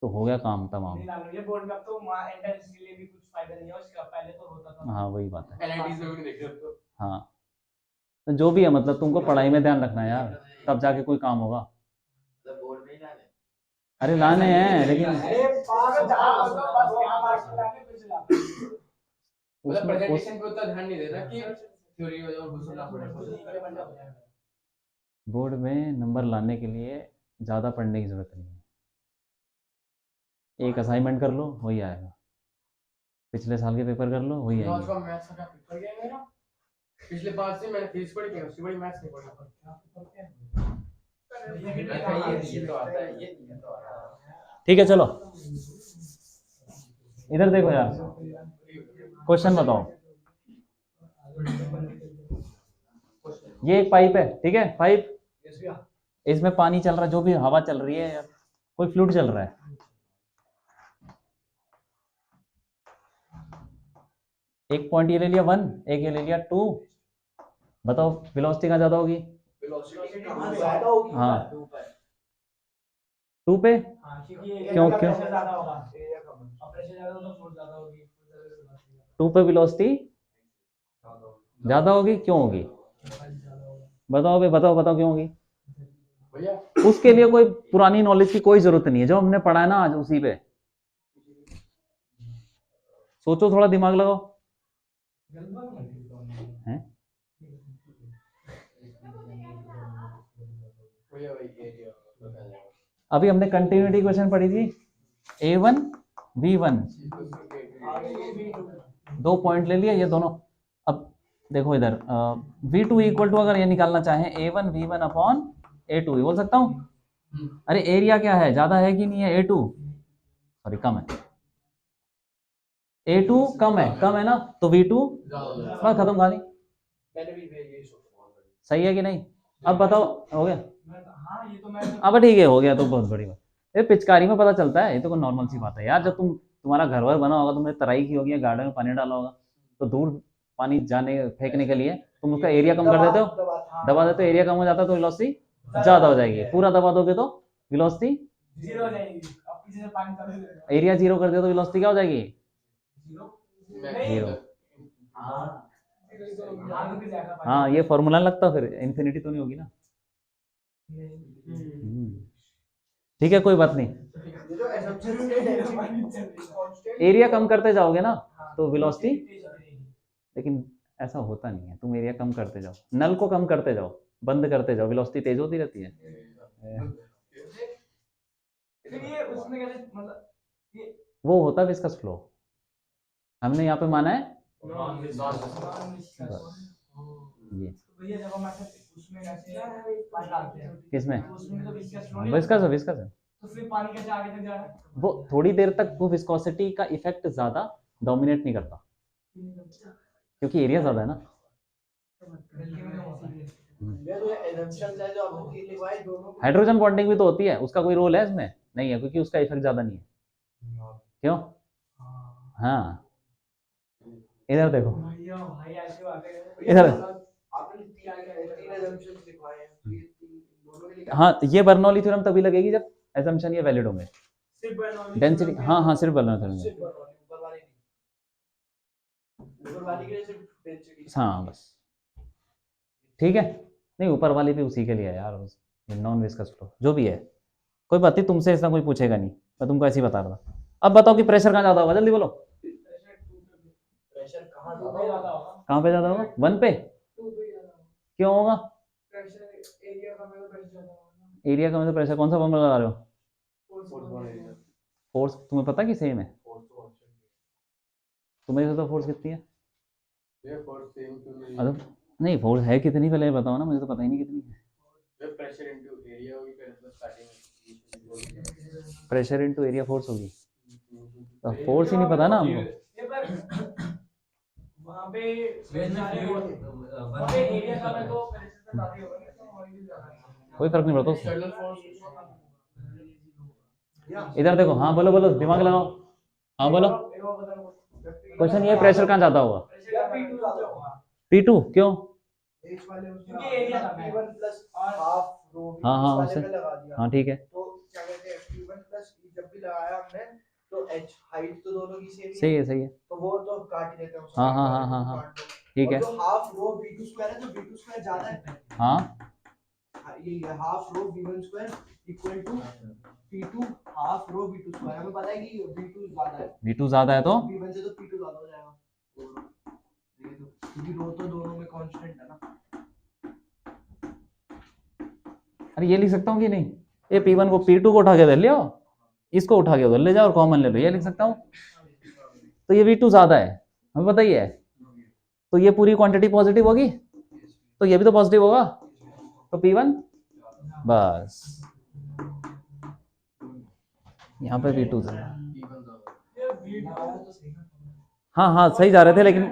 तो हो गया काम तमाम। ये बोर्ड में अब तो एंट्रेंस के लिए भी कुछ फायदा नहीं है उसका, पहले तो होता था। हाँ, वही बात है। एलआईडीज में भी नहीं देख रहे हो। हाँ, तो जो भी है, मतलब तुमको पढ़ाई में ध्यान रखना है यार, तब जाके कोई काम होगा। बोर्ड में ही लाने, अरे लाने हैं लेकिन प्रेजेंटेशन पे उतना ध्यान नहीं देना कि थ्योरी और घुसना पड़े। बोर्ड में नंबर लाने के लिए ज़्यादा पढ़ने की ज़रूरत नहीं है, एक असाइनमेंट कर लो, वही आएगा। पिछले साल के पेपर कर लो, वही आज आएंगे। का मैथ्स का पेपर गया मेरा, पिछले 5 दिन मैंने फिजिक्स पढ़ी थी, उससे बड़ी मैथ्स नहीं पढ़ी। ये तो आता है, ये तो आता है। ठीक है चलो इधर देखो यार, क्वेश्चन बताओ। ये एक पाइप है, ठीक है, पाइप, इसमें पानी चल रहा है, जो भी हवा चल रही है या कोई फ्लूइड चल रहा है। एक पॉइंट ये ले लिया 1, एक ये ले लिया 2, बताओ वेलोसिटी कहाँ ज्यादा होगी? वेलोसिटी कहां ज्यादा होगी? हाँ 2 पे, क्यों क्यों? ज्यादा होगा, एरिया कम है, और प्रेशर ज्यादा होगा तो फोर्स ज्यादा होगी, 2 पे वेलोसिटी ज्यादा होगी, क्यों होगी? बताओ भाई, बताओ बताओ क्यों होगी? भैया उसके लिए कोई पुरानी नॉलेज की कोई जरूरत नहीं है, जो हमने पढ़ा है ना आज उसी पे सोचो, थोड़ा दिमाग लगाओ। हैं? भैया वही एरिया अभी हमने कंटिन्यूटी क्वेश्चन पढ़ी थी, A1 V1, 2 पॉइंट ले लिया ये दोनों। अब देखो इधर V2 इक्वल टू, अगर ये निकालना चाहें A1 V1 अपॉन A2, ये बोल सकता हूँ। अरे एरिया क्या है, ज्यादा है कि नहीं है? A2 सॉरी कम है, A2 कम है ना, तो V2 बस खत्म कहानी। मैंने भी यही सोचा। सही है कि नहीं? अब बताओ, हो गया? हाँ ये तो मैं अब ठीक है, हो गया तो बहुत बड़ी बात। ये पिचकारी में पता चलता है, ये तो कोई नॉर्मल सी बात है यार। जब तुम्हारा घर वर बना होगा, तुमने तराई की होगी, गार्डन में पानी डाला होगा, तो दूर पानी जाने फेंकने के लिए तुम उसका एरिया कम कर देते हो, दबा देते हो, एरिया कम हो जाता है तो वेलोसिटी ज्यादा हो जाएगी। पूरा दबा दोगे तो वेलोसिटी जीरो हो जाएगी, अब पीछे से पानी चालू हो जाएगा। एरिया जीरो कर दे तो वेलोसिटी क्या हो जाएगी? जीरो। जीरो। हाँ हाँ ये फॉर्मूला लगता, फिर इन्फिनिटी तो नहीं होगी ना। ठीक है कोई बात नहीं, एरिया कम करते जाओगे ना तो वेलोसिटी, लेकिन ऐसा होता नहीं है। तुम एरिया कम करते जाओ, नल को कम करते जाओ, बंद करते जाओ, वेलोसिटी तेज होती रहती है। ये उसमें कैसे, मतलब वो होता है विस्कस फ्लो, हमने यहाँ पे माना है ये। भैया जब हम उसमें कैसे पानी डालते हैं, किसमें? उसमें तो विस्कस फ्लो विस्कस है, विस्कस है। तो फिर पानी कैसे आगे तक जा रहा है? वो थोड़ी देर तक वो विस्कोसिटी का इफेक्ट ज्यादा डोमिनेट नहीं करता, क्योंकि एरिया ज्यादा है ना। हाइड्रोजन बॉन्डिंग भी तो होती है, उसका कोई रोल है इसमें? नहीं है, क्योंकि उसका इफेक्ट ज्यादा नहीं है। क्यों? हाँ इधर देखो, इधर, हाँ ये बर्नौली थ्योरम तभी लगेगी जब असम्पशन ये वैलिड होंगे। डेंसिटी, हाँ हाँ सिर्फ बर्नौली थ्योरम, हाँ बस ठीक है। नहीं ऊपर वाली भी उसी के लिए है यार, नॉन विस्कस फ्लो जो भी है, कोई बात नहीं, तुमसे ऐसा कोई पूछेगा नहीं, मैं तुमको ऐसे ही बता रहा था। अब बताओ कि प्रेशर कहाँ ज्यादा होगा, जल्दी बोलो। प्रेशर कहाँ ज्यादा होगा? कहाँ पे ज्यादा होगा? 1 पे। क्यों होगा? एरिया कम है तो प्रेशर ज्यादा होगा। एरिया कम है तो प्रेशर, कौन सा फॉर्मूला लगा रहे हो? फोर्स तुम्हें पता कि सेम है? तुम्हें तो फोर्स कितनी है? अरे नहीं, फोर्स है कितनी पहले बताओ ना, मुझे तो पता ही नहीं कितनी है। प्रेशर इनटू एरिया होगी, फिर starting pressure into area force होगी, तो फोर्स ही नहीं पता ना हमको। वहाँ पे एरिया कम है तो प्रेशर ज्यादा ही होगा, कोई फर्क नहीं पड़ता उससे। इधर देखो, हाँ बोलो बोलो, दिमाग लगाओ, हाँ बोलो। क्वेश्चन ये, प्रेशर कहाँ ज्यादा होगा? P2 क्यों? हाँ हाँ उससे, हाँ ठीक है, तो क्या कहते हैं, P1 प्लस जब भी लगाया हमने तो h हाइट तो दोनों की सेम सही है सही है, तो वो तो काट ही देते हैं। हाँ हाँ हाँ हाँ हाँ ठीक है, जो हाफ रो V2 स्क्वायर है तो V2 स्क्वायर ज्यादा है। हाँ ये half rho V1 square equal to P2 half rho V2 square. हमें पता है कि V2 ज्यादा है, V2 ज्यादा है तो V1 से तो P2 ज्यादा हो जाएगा, क्योंकि रो तो दोनों में कांस्टेंट है ना। अरे ये लिख सकता हूँ कि नहीं, ये P1 को P2 को उठा के दे लियो, इसको उठा के उधर ले जाओ और कॉमन ले लो, ये लिख सकता हूँ। तो ये V2 ज्यादा है, हमें पता ही है, तो ये पूरी क्वांटिटी पॉजिटिव होगी, तो ये भी तो पॉजिटिव होगा, तो P1 बस यहाँ पे V2 था। हाँ हाँ सही जा रहे थे, लेकिन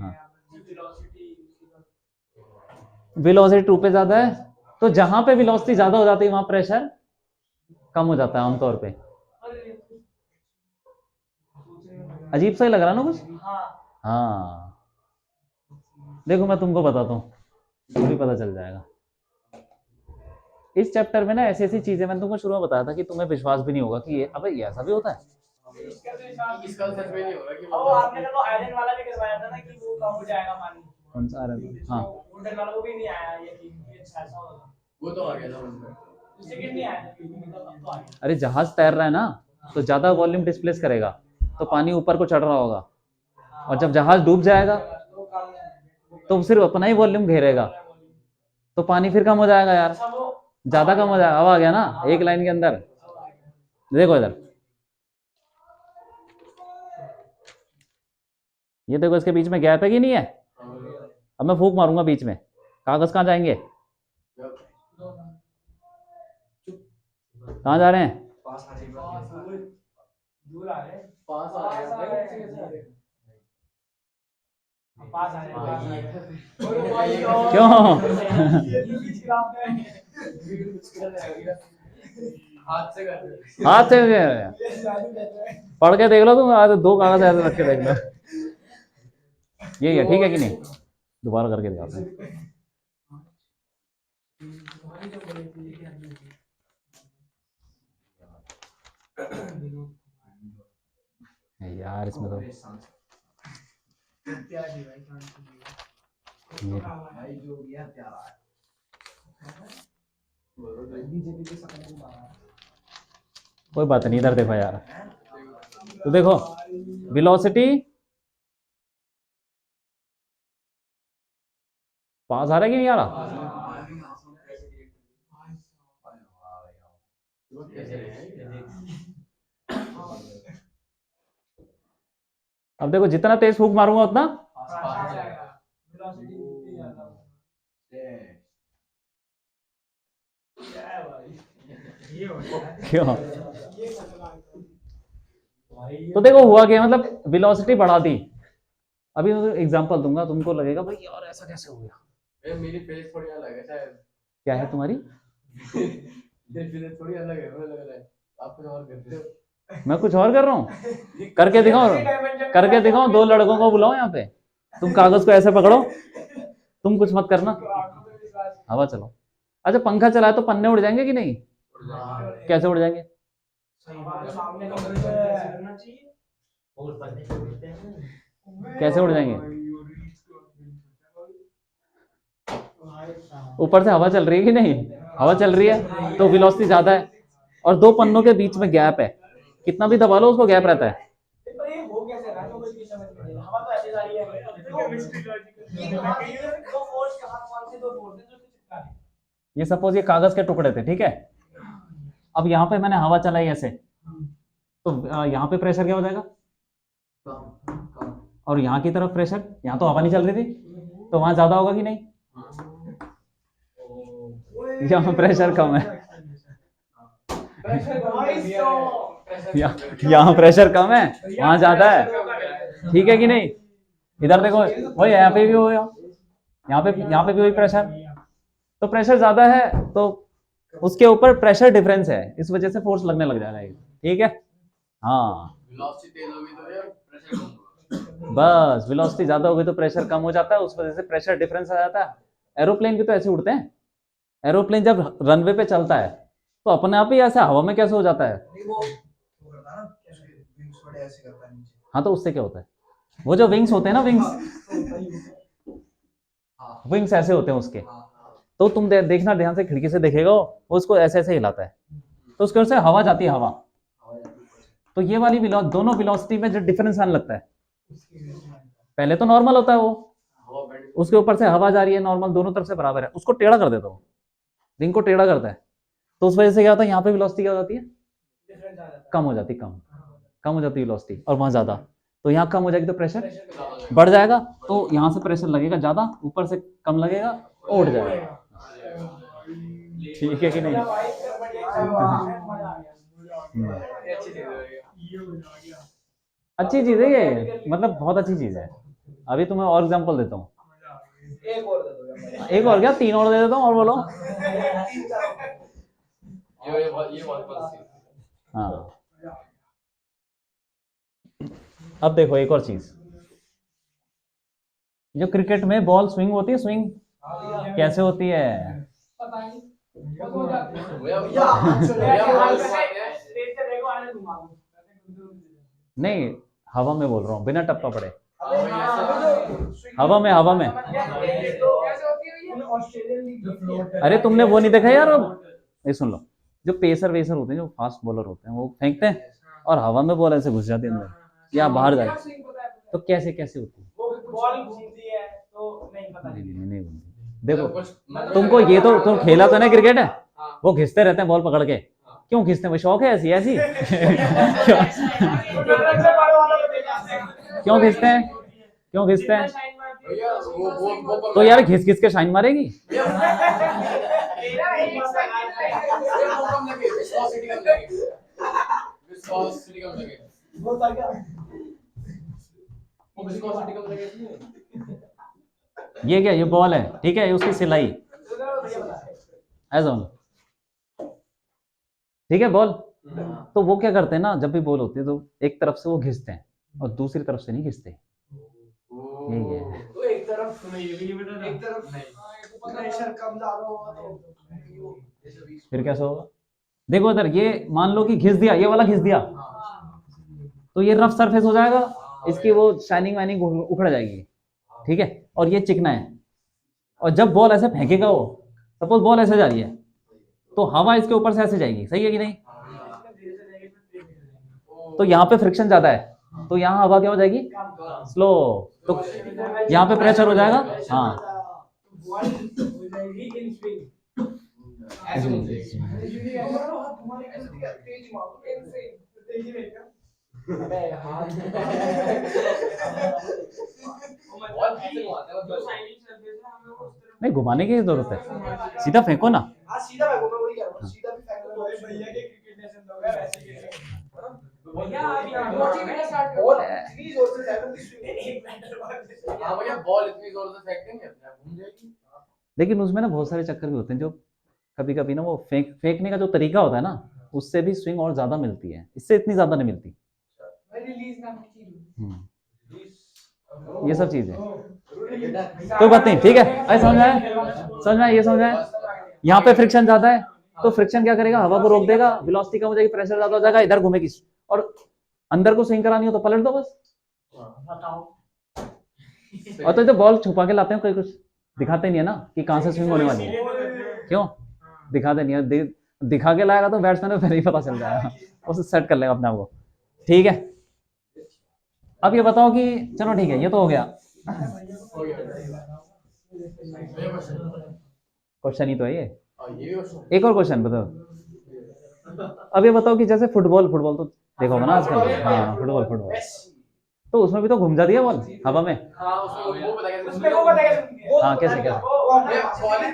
हाँ वेलोसिटी 2 पे ज्यादा है, तो जहां पे वेलोसिटी ज्यादा हो जाती है वहां प्रेशर कम हो जाता है आमतौर पे। अजीब सा ही लग रहा ना कुछ। हाँ देखो मैं तुमको बताता हूँ, भी पता चल जाएगा। इस चैप्टर में ना ऐसी ऐसी चीजें मैंने तुमको शुरू में बताया था कि तुम्हें विश्वास भी नहीं होगा कि ये अबे ये ऐसा भी होता है। इसका सच में नहीं हो रहा कि वो आपने तो आयरन वाला भी करवाया था ना कि वो कम हो जाएगा पानी। कौन सा आ रहा है? हाँ वुडन वाला वो भी नहीं आया, ये कि ये ऐसा होगा। वो तो आ गया था उसमें, सेकंड नहीं आया, मतलब अब तो आ गया। अरे जहाज तैर रहा है ना, तो ज्यादा वॉल्यूम डिस्प्लेस करेगा, तो पानी ऊपर को चढ़ रहा होगा, और जब जहाज डूब जाएगा तो सिर्फ अपना ही वॉल्यूम घेरेगा, तो पानी फिर कम हो जाएगा यार, ज्यादा कम हो जाएगा। अब आ गया ना एक लाइन के अंदर। देखो इधर, ये देखो इसके बीच में गैप है कि नहीं है। अब मैं फूंक मारूंगा बीच में, कागज कहाँ जाएंगे, कहाँ जा रहे हैं? दूर आ रहे हैं, पास आ गया पास आ रहे हैं। क्यों? हाथ से कर दे। हाथ से पढ़ के देख लो तुम, आज 2 कागज ऐसे रख के देख लो, यही है ठीक है कि नहीं? दोबारा करके दिखाते हैं यार, इसमें तो ये भाई जो भी है प्यारा है। कोई बात नहीं, इधर देखो यार, तो देखो वेलोसिटी पास आ रहा है कि नहीं आ रहा? अब देखो जितना तेज फूंक मारूंगा उतना क्यों? तो देखो हुआ क्या, मतलब वेलोसिटी बढ़ा दी। अभी मैं एग्जांपल दूंगा, तुमको लगेगा भाई यार ऐसा कैसे हो गया। मेरी फेस थोड़ी अलग है शायद। क्या है तुम्हारी? फेस थोड़ी अलग है, मुझे लग रहा है आप कुछ और करते हो। मैं कुछ और कर रहा हूँ, करके दिखाओ, करके दिखाओ। 2 लड़कों को बुलाओ यहाँ पे, तुम कागज को ऐसे पकड़ो, तुम कुछ मत करना, हवा चलो। अच्छा पंखा चलाए तो पन्ने उड़ जाएंगे कि नहीं? कैसे उड़ जाएंगे? कैसे उड़ जाएंगे? ऊपर से हवा चल रही है कि नहीं? हवा चल रही है तो वेलोसिटी ज्यादा है, और 2 पन्नों के बीच में गैप है, कितना भी दबा लो उसको गैप रहता है। पर ये हो कैसे रहा है, तो कुछ समझ में नहीं आ रहा। हवा तो ऐसे जा रही है, दो फोर्स कहां, कौन से दो फोर्स हैं जो चिपका रहे हैं? ये सपोज ये कागज के टुकड़े थे, ठीक है। अब यहाँ पे मैंने हवा चलाई ऐसे, तो यहाँ पे प्रेशर क्या हो जाएगा, और यहाँ की तरफ प्रेशर, यहाँ तो हवा नहीं चल रही थी, तो वहां ज्यादा होगा कि नहीं? यहाँ प्रेशर कम है, यहाँ प्रेशर कम है, वहां ज्यादा है, ठीक है कि नहीं? इधर देखो वही यहाँ पे भी हो गया, यहाँ पे भी वही प्रेशर, तो प्रेशर ज्यादा है तो उसके ऊपर प्रेशर डिफरेंस है, इस वजह से फोर्स लगने लग जाएगा, ठीक है। हाँ वेलोसिटी तेज होगी तो यार प्रेशर कम होगा। बस वेलोसिटी ज्यादा होगी तो प्रेशर कम हो जाता है, उस वजह से प्रेशर डिफरेंस आ जाता है। एरोप्लेन भी तो ऐसे उड़ते हैं, एरोप्लेन जब रनवे पे चलता है तो अपने आप ही ऐसे हवा में कैसे हो जाता है? वो करता है ना, विंग्स थोड़े ऐसे करता है नीचे। हाँ तो उससे क्या होता है, वो जो विंग्स होते हैं ना, विंग्स ऐसे होते हैं उसके, तो तुम देखना ध्यान से, खिड़की से देखेगा वो उसको ऐसे ऐसे हिलाता है, तो उसके वजह से हवा जाती है, हवा। तो ये वाली दोनों वेलोसिटी में जो डिफरेंस आने लगता है, पहले तो नॉर्मल होता है वो, उसके ऊपर से हवा जा रही है नॉर्मल, दोनों तरफ से बराबर है, उसको टेढ़ा कर देता हूँ, रिंग को टेढ़ा करता है, तो उस वजह से क्या होता है, यहाँ पे वेलोसिटी क्या हो जाती है, कम हो जाती है, कम हो जाती है वेलोसिटी और वहां ज्यादा, तो यहाँ कम हो जाएगी तो प्रेशर बढ़ जाएगा, तो यहाँ से प्रेशर लगेगा ज्यादा, ऊपर से कम लगेगा, उड़ जाएगा। ठीक है कि नहीं? अच्छी चीज है ये, मतलब बहुत अच्छी चीज है। अभी तुम्हें और एग्जांपल देता हूँ, एक और दे दो एक और क्या, 3 और दे देता हूँ, और बोलो। ये बहुत अच्छी है। हाँ, अब देखो एक और चीज, जो क्रिकेट में बॉल स्विंग होती है, स्विंग कैसे होती है? पता नहीं वो तो हो जाती है भैया बॉल घुमाते हैं। तेज से देखो आने घुमा दो नहीं, हवा में बोल रहा हूँ, बिना टप्पा पड़े, हवा हवा में। कैसे होती है ये ऑस्ट्रेलियन लीग अरे तुमने वो नहीं देखा यार? ये सुन लो, जो पेसर वेसर होते हैं, जो फास्ट बॉलर होते हैं, वो फेंकते हैं और हवा में बॉल ऐसे घुस जाती है अंदर या बाहर जाती है, तो कैसे कैसे होती है? वो बॉल घूमती है तो नहीं पता नहीं घूमती। देखो मतलब तुमको ये तो तुम खेला तो नहीं क्रिकेट है, हाँ। वो घिसते रहते हैं बॉल पकड़ के, क्यों घिसते हैं? वो शौक है ऐसी ऐसी क्यों घिसते हैं? क्यों घिसते हैं? भैया वो तो यार घिस घिस के शाइन मारेगी। वो कम लगे, विस्कोसिटी कम लगे, विस्कोसिटी कम लगे, वो विस्कोसिटी कम लगे इसलिए। ये क्या, ये बॉल है, ठीक है, ये उसकी सिलाई ऐसा, ठीक है बॉल। तो वो क्या करते हैं ना, जब भी बॉल होती है तो एक तरफ से वो घिसते हैं और दूसरी तरफ से नहीं घिसते, यही है। तो एक तरफ नहीं, एक तरफ नहीं, प्रेशर कम ज्यादा होगा तो फिर कैसा होगा? देखो इधर, ये मान लो कि घिस दिया, ये वाला घिस दिया, तो ये रफ सरफेस हो जाएगा, इसकी वो शाइनिंग वाइनिंग उखड़ जाएगी, ठीक है, और ये चिकना है। और जब बॉल ऐसे फेंकेगा, वो सपोज बॉल ऐसे जा रही है, तो हवा इसके ऊपर से ऐसे जाएगी, सही है कि नहीं? तो यहाँ पे फ्रिक्शन ज्यादा है, तो यहाँ हवा क्या हो जाएगी? स्लो, तो यहाँ पे प्रेशर हो जाएगा। हाँ, नहीं घुमाने की जरूरत है, सीधा फेंको ना। हाँ सीधा फेंको, मैं वही कह रहा हूँ, सीधा भी फेंक दो। भैया के क्रिकेट नेशन लोग हैं वैसे भैया बॉल इतनी जोर से हाँ भैया बॉल इतनी जोर से फेंक देंगे अपने आप घूम जाएगी। लेकिन उसमें ना बहुत सारे चक्कर भी होते हैं, जो कभी कभी ना वो फेंकने का जो तरीका होता है ना, उससे भी स्विंग और ज्यादा मिलती है, इससे इतनी ज्यादा नहीं मिलती। रिलीज नाम की चीज ये सब चीज है, कोई बात नहीं, ठीक है। अरे समझ में आया, ये समझ में आया। यहाँ पे फ्रिक्शन ज्यादा है, तो फ्रिक्शन क्या करेगा? हवा को रोक देगा, वेलोसिटी कम हो जाएगी, प्रेशर ज्यादा हो जाएगा, इधर घूमेगी, और अंदर को स्विंग करानी हो तो पलट दो बस। और तो बॉल छुपा के लाते हैं, कोई कुछ दिखाते नहीं है ना कि कहां से स्विंग होने वाली है, क्यों दिखाते नहीं है? दिखा के लाएगा तो बैट्समैन को पहले ही पता चल जाएगा, उसे सेट कर लेगा अपने आप को, ठीक है। अब ये बताओ कि चलो ठीक है, ये तो हो गया, क्वेश्चन ही तो है ये। एक और क्वेश्चन बताओ, अब ये बताओ कि जैसे फुटबॉल तो देखा होगा ना आजकल, हाँ फुटबॉल, तो उसमें भी तो घूम जाती है बॉल हवा में। हाँ उसमें वो बताया उसमें वो बताएगा हाँ कैसे बॉल है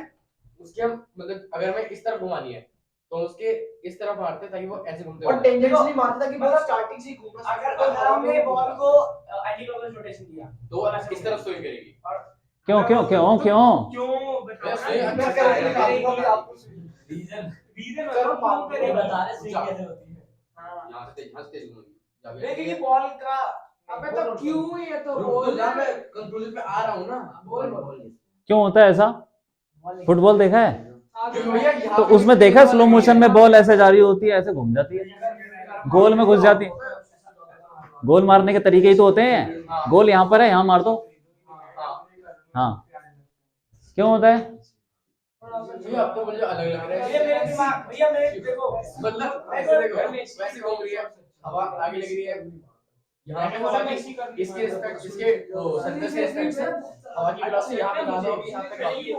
उसके, हम मतलब अगर मैं इस तरफ घुमानी है तो उसके इस तरफ मारते ताकि वो ऐसे घूमते और टेंजेंशियली मारता कि बॉल स्टार्टिंग से ही घूमना। अगर हमने बॉल को एंटी क्लॉकवाइज रोटेशन दिया तो इस तरफ स्विंग करेगी। क्यों रीजन बता रहे स्विंग कैसे होती है। यहाँ से तेज घूमेगी। लेकिन ये बॉल का अबे तो क्यों, ये तो बॉल जहाँ मैं कंक्लूजन पे आ रहा हूँ ना, क्यों होता है ऐसा? फुटबॉल देखा है भैया तो उसमें देखा स्लो मोशन में बॉल ऐसे जा रही होती है, ऐसे घूम जाती है, गोल में घुस जाती है। गोल मारने के तरीके ही तो होते हैं, गोल यहाँ पर है, यहाँ मार दो। हाँ क्यों होता है? भैया अब तो मुझे अलग लग रहा है। ये मेरे दिमाग भैया मेरे देखो मतलब ऐसे देखो, वैसे घूम रही है, हवा आगे लग रही है, यहाँ पे हवा की इसके रिस्पेक्ट, इसके सरफेस के रिस्पेक्ट से हवा की वेलोसिटी यहाँ पे ज्यादा होगी, यहाँ पे कम होगी।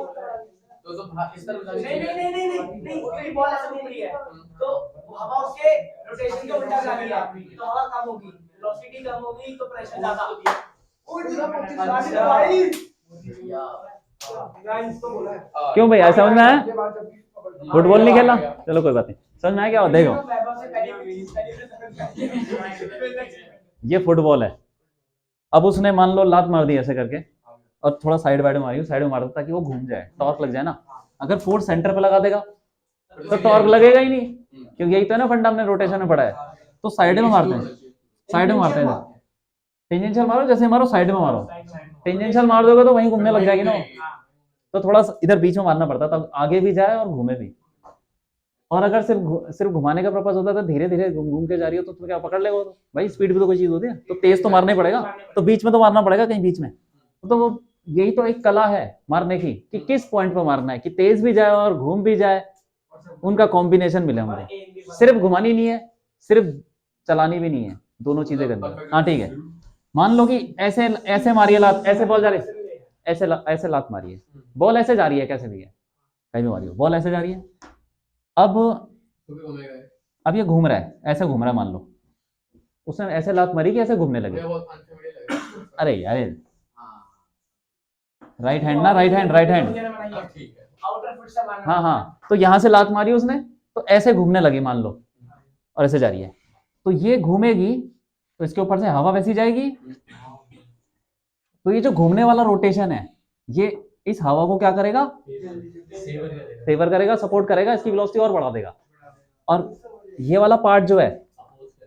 तो इस तरफ नहीं बॉल ऐसे घूम रही है तो हवा उसके रोटेशन के उल्टा जा रही है तो हवा कम होगी, वेलोसिटी कम होगी तो प्रेशर ज्यादा होगी। क्यों भाई ऐसा समझ में आया? फुटबॉल नहीं खेला, चलो कोई बात नहीं, समझ में आया क्या हुआ? देखो ये फुटबॉल है, अब उसने मान लो लात मार दी ऐसे करके और थोड़ा साइड वाइड मारी, साइड में मार दो ताकि वो घूम जाए, टॉर्क लग जाए ना। अगर फोर्स सेंटर पे लगा देगा तो टॉर्क लगेगा ही नहीं, क्योंकि यही तो है ना फंडा हमने रोटेशन में पढ़ा है। तो साइड में मारते हैं, साइड में मारते हैं, टेंजेंशियल मारो, जैसे मारो साइड में मारो, टेंजेंशियल मार दोगे तो वहीं घूमने लग जाएगी ना, तो थोड़ा इधर बीच में मारना पड़ता तब आगे भी जाए और घूमे भी। और अगर सिर्फ घुमाने का पर्पस होता है तो धीरे धीरे घूम घूम के जा रही हो तो तुम्हें क्या पकड़ लेगा वो, तो भाई स्पीड भी तो कोई चीज होती है, तो तेज तो मारना ही पड़ेगा, तो बीच में तो मारना पड़ेगा कहीं बीच में। तो वो यही तो एक कला है मारने की कि किस पॉइंट पर मारना है कि तेज भी जाए और घूम भी जाए, उनका कॉम्बिनेशन मिले हमको। सिर्फ घुमानी नहीं है, सिर्फ चलानी भी नहीं है, दोनों चीजें करनी है। हाँ ठीक है, मान लो कि ऐसे ऐसे मारिए लात, ऐसे बॉल जा रही है, ऐसे लात मारिए, बॉल ऐसे जा रही है, कैसे भी है कहीं भी मारिए, बॉल ऐसे जा रही है। अब ये घूम रहा है, ऐसे घूम रहा है मान लो, उसने ऐसे लात मारी कि ऐसे घूमने लगे। अरे यार राइट हैंड ना, राइट हैंड, राइट हैंड, हाँ हाँ, तो यहां से लात मारी उसने तो ऐसे घूमने लगी मान लो और ऐसे जा रही है, तो ये घूमेगी तो इसके ऊपर से हवा वैसी जाएगी, तो ये जो घूमने वाला रोटेशन है ये इस हवा को क्या करेगा, फेवर करेगा, सपोर्ट करेगा, इसकी वेलोसिटी और बढ़ा देगा। और ये वाला पार्ट जो है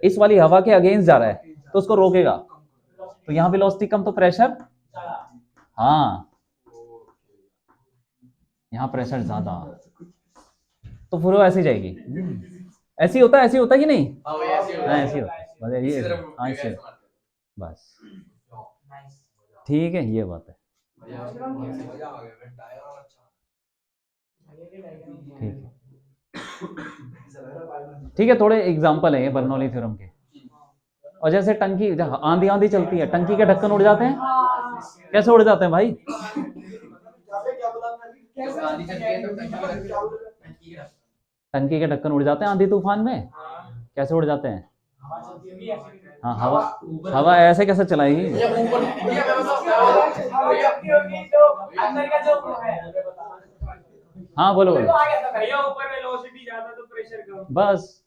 इस वाली हवा के अगेंस्ट जा रहा है तो उसको रोकेगा, तो यहाँ वेलोसिटी कम तो प्रेशर, हाँ यहाँ प्रेशर ज्यादा, तो फिर वो ऐसी जाएगी, ऐसी होता है, ऐसी होता है कि नहीं? हाँ ऐसी होता है, बस ये, हाँ ऐसे, बस ठीक है, ये बात है, ठीक है ठीक है। थोड़े एग्जांपल है ये बर्नौली थ्योरम के। और जैसे टंकी, आंधी आंधी चलती है, टंकी के ढक्कन उड़ जाते हैं, कैसे उड़ जाते हैं भाई? टंकी के ढक्कन उड़ जाते हैं आंधी तूफान में, कैसे उड़ जाते हैं? हाँ हवा, हवा ऐसे कैसे चलाएगी? हाँ बोलो बोलो, बस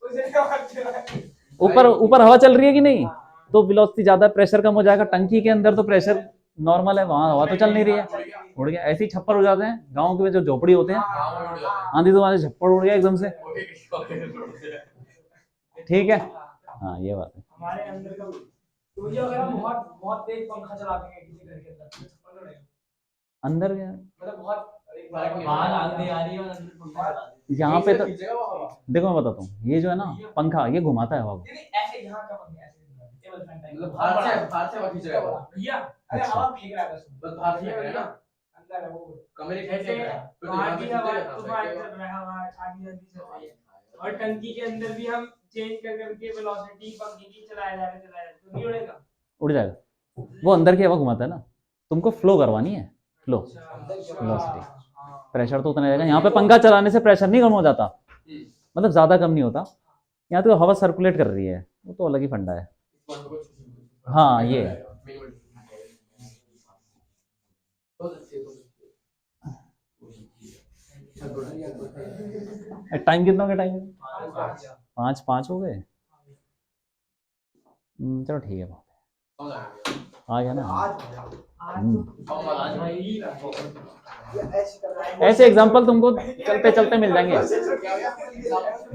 ऊपर ऊपर हवा चल रही है कि नहीं, तो वेलोसिटी ज्यादा, प्रेशर कम हो जाएगा। टंकी के अंदर तो प्रेशर नॉर्मल है, वहां हवा तो चल नहीं रही है, उड़ गया। ऐसे ही छप्पर उड़ जाते हैं गाँव के में जो झोपड़ी होते हैं, आंधी तो से छप्पर उड़ गया एकदम से, ठीक है। हाँ ये बात है। हमारे अंदर का तो ये अगर हम बहुत बहुत तेज पंखा चलाते हैं किसी घर के अंदर, अंदर क्या मतलब बहुत बाहर आंधी आ रही है और अंदर पंखा चला रही है। यहाँ पे तो देखो मैं बताता हूँ, ये जो है ना पंखा, ये घुमाता है हवा को, ऐसे यहाँ का पंखा ऐसे टेबल फैन टाइप, मतलब बाहर से हवा खींच रहा है भैया, अरे अच्छा। हवा फेंक रहा है बस बाहर से है ना, अंदर है वो, कमरे जैसे के बाहर की हवा तूफान चल रहा है, हवा आधी आधी चल रही है, और टंकी के अंदर भी हम चेंज कर करके वेलोसिटी पंखे की चलाया जा रहा है, तो नहीं उड़ेगा? उड़ जाएगा, वो अंदर की हवा घुमाता है ना, तुमको फ्लो करवानी है, फ्लो वेलोसिटी, प्रेशर तो उतना रहेगा। यहाँ पे पंखा चलाने से प्रेशर नहीं कम हो जाता, मतलब ज्यादा कम नहीं होता, यहाँ तो हवा सर्कुलेट कर रही है, वो तो अलग ही फंडा है। हाँ ये टाइम कितना हो गया? टाइम 5 हो गए, चलो ठीक है, आ गया ना। ऐसे एग्जांपल तुमको चलते चलते मिल जाएंगे,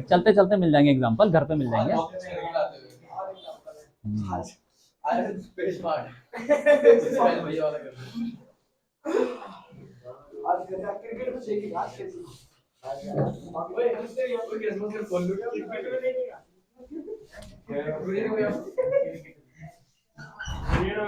चलते चलते मिल जाएंगे एग्जांपल, घर पे मिल जाएंगे। क्रिकेट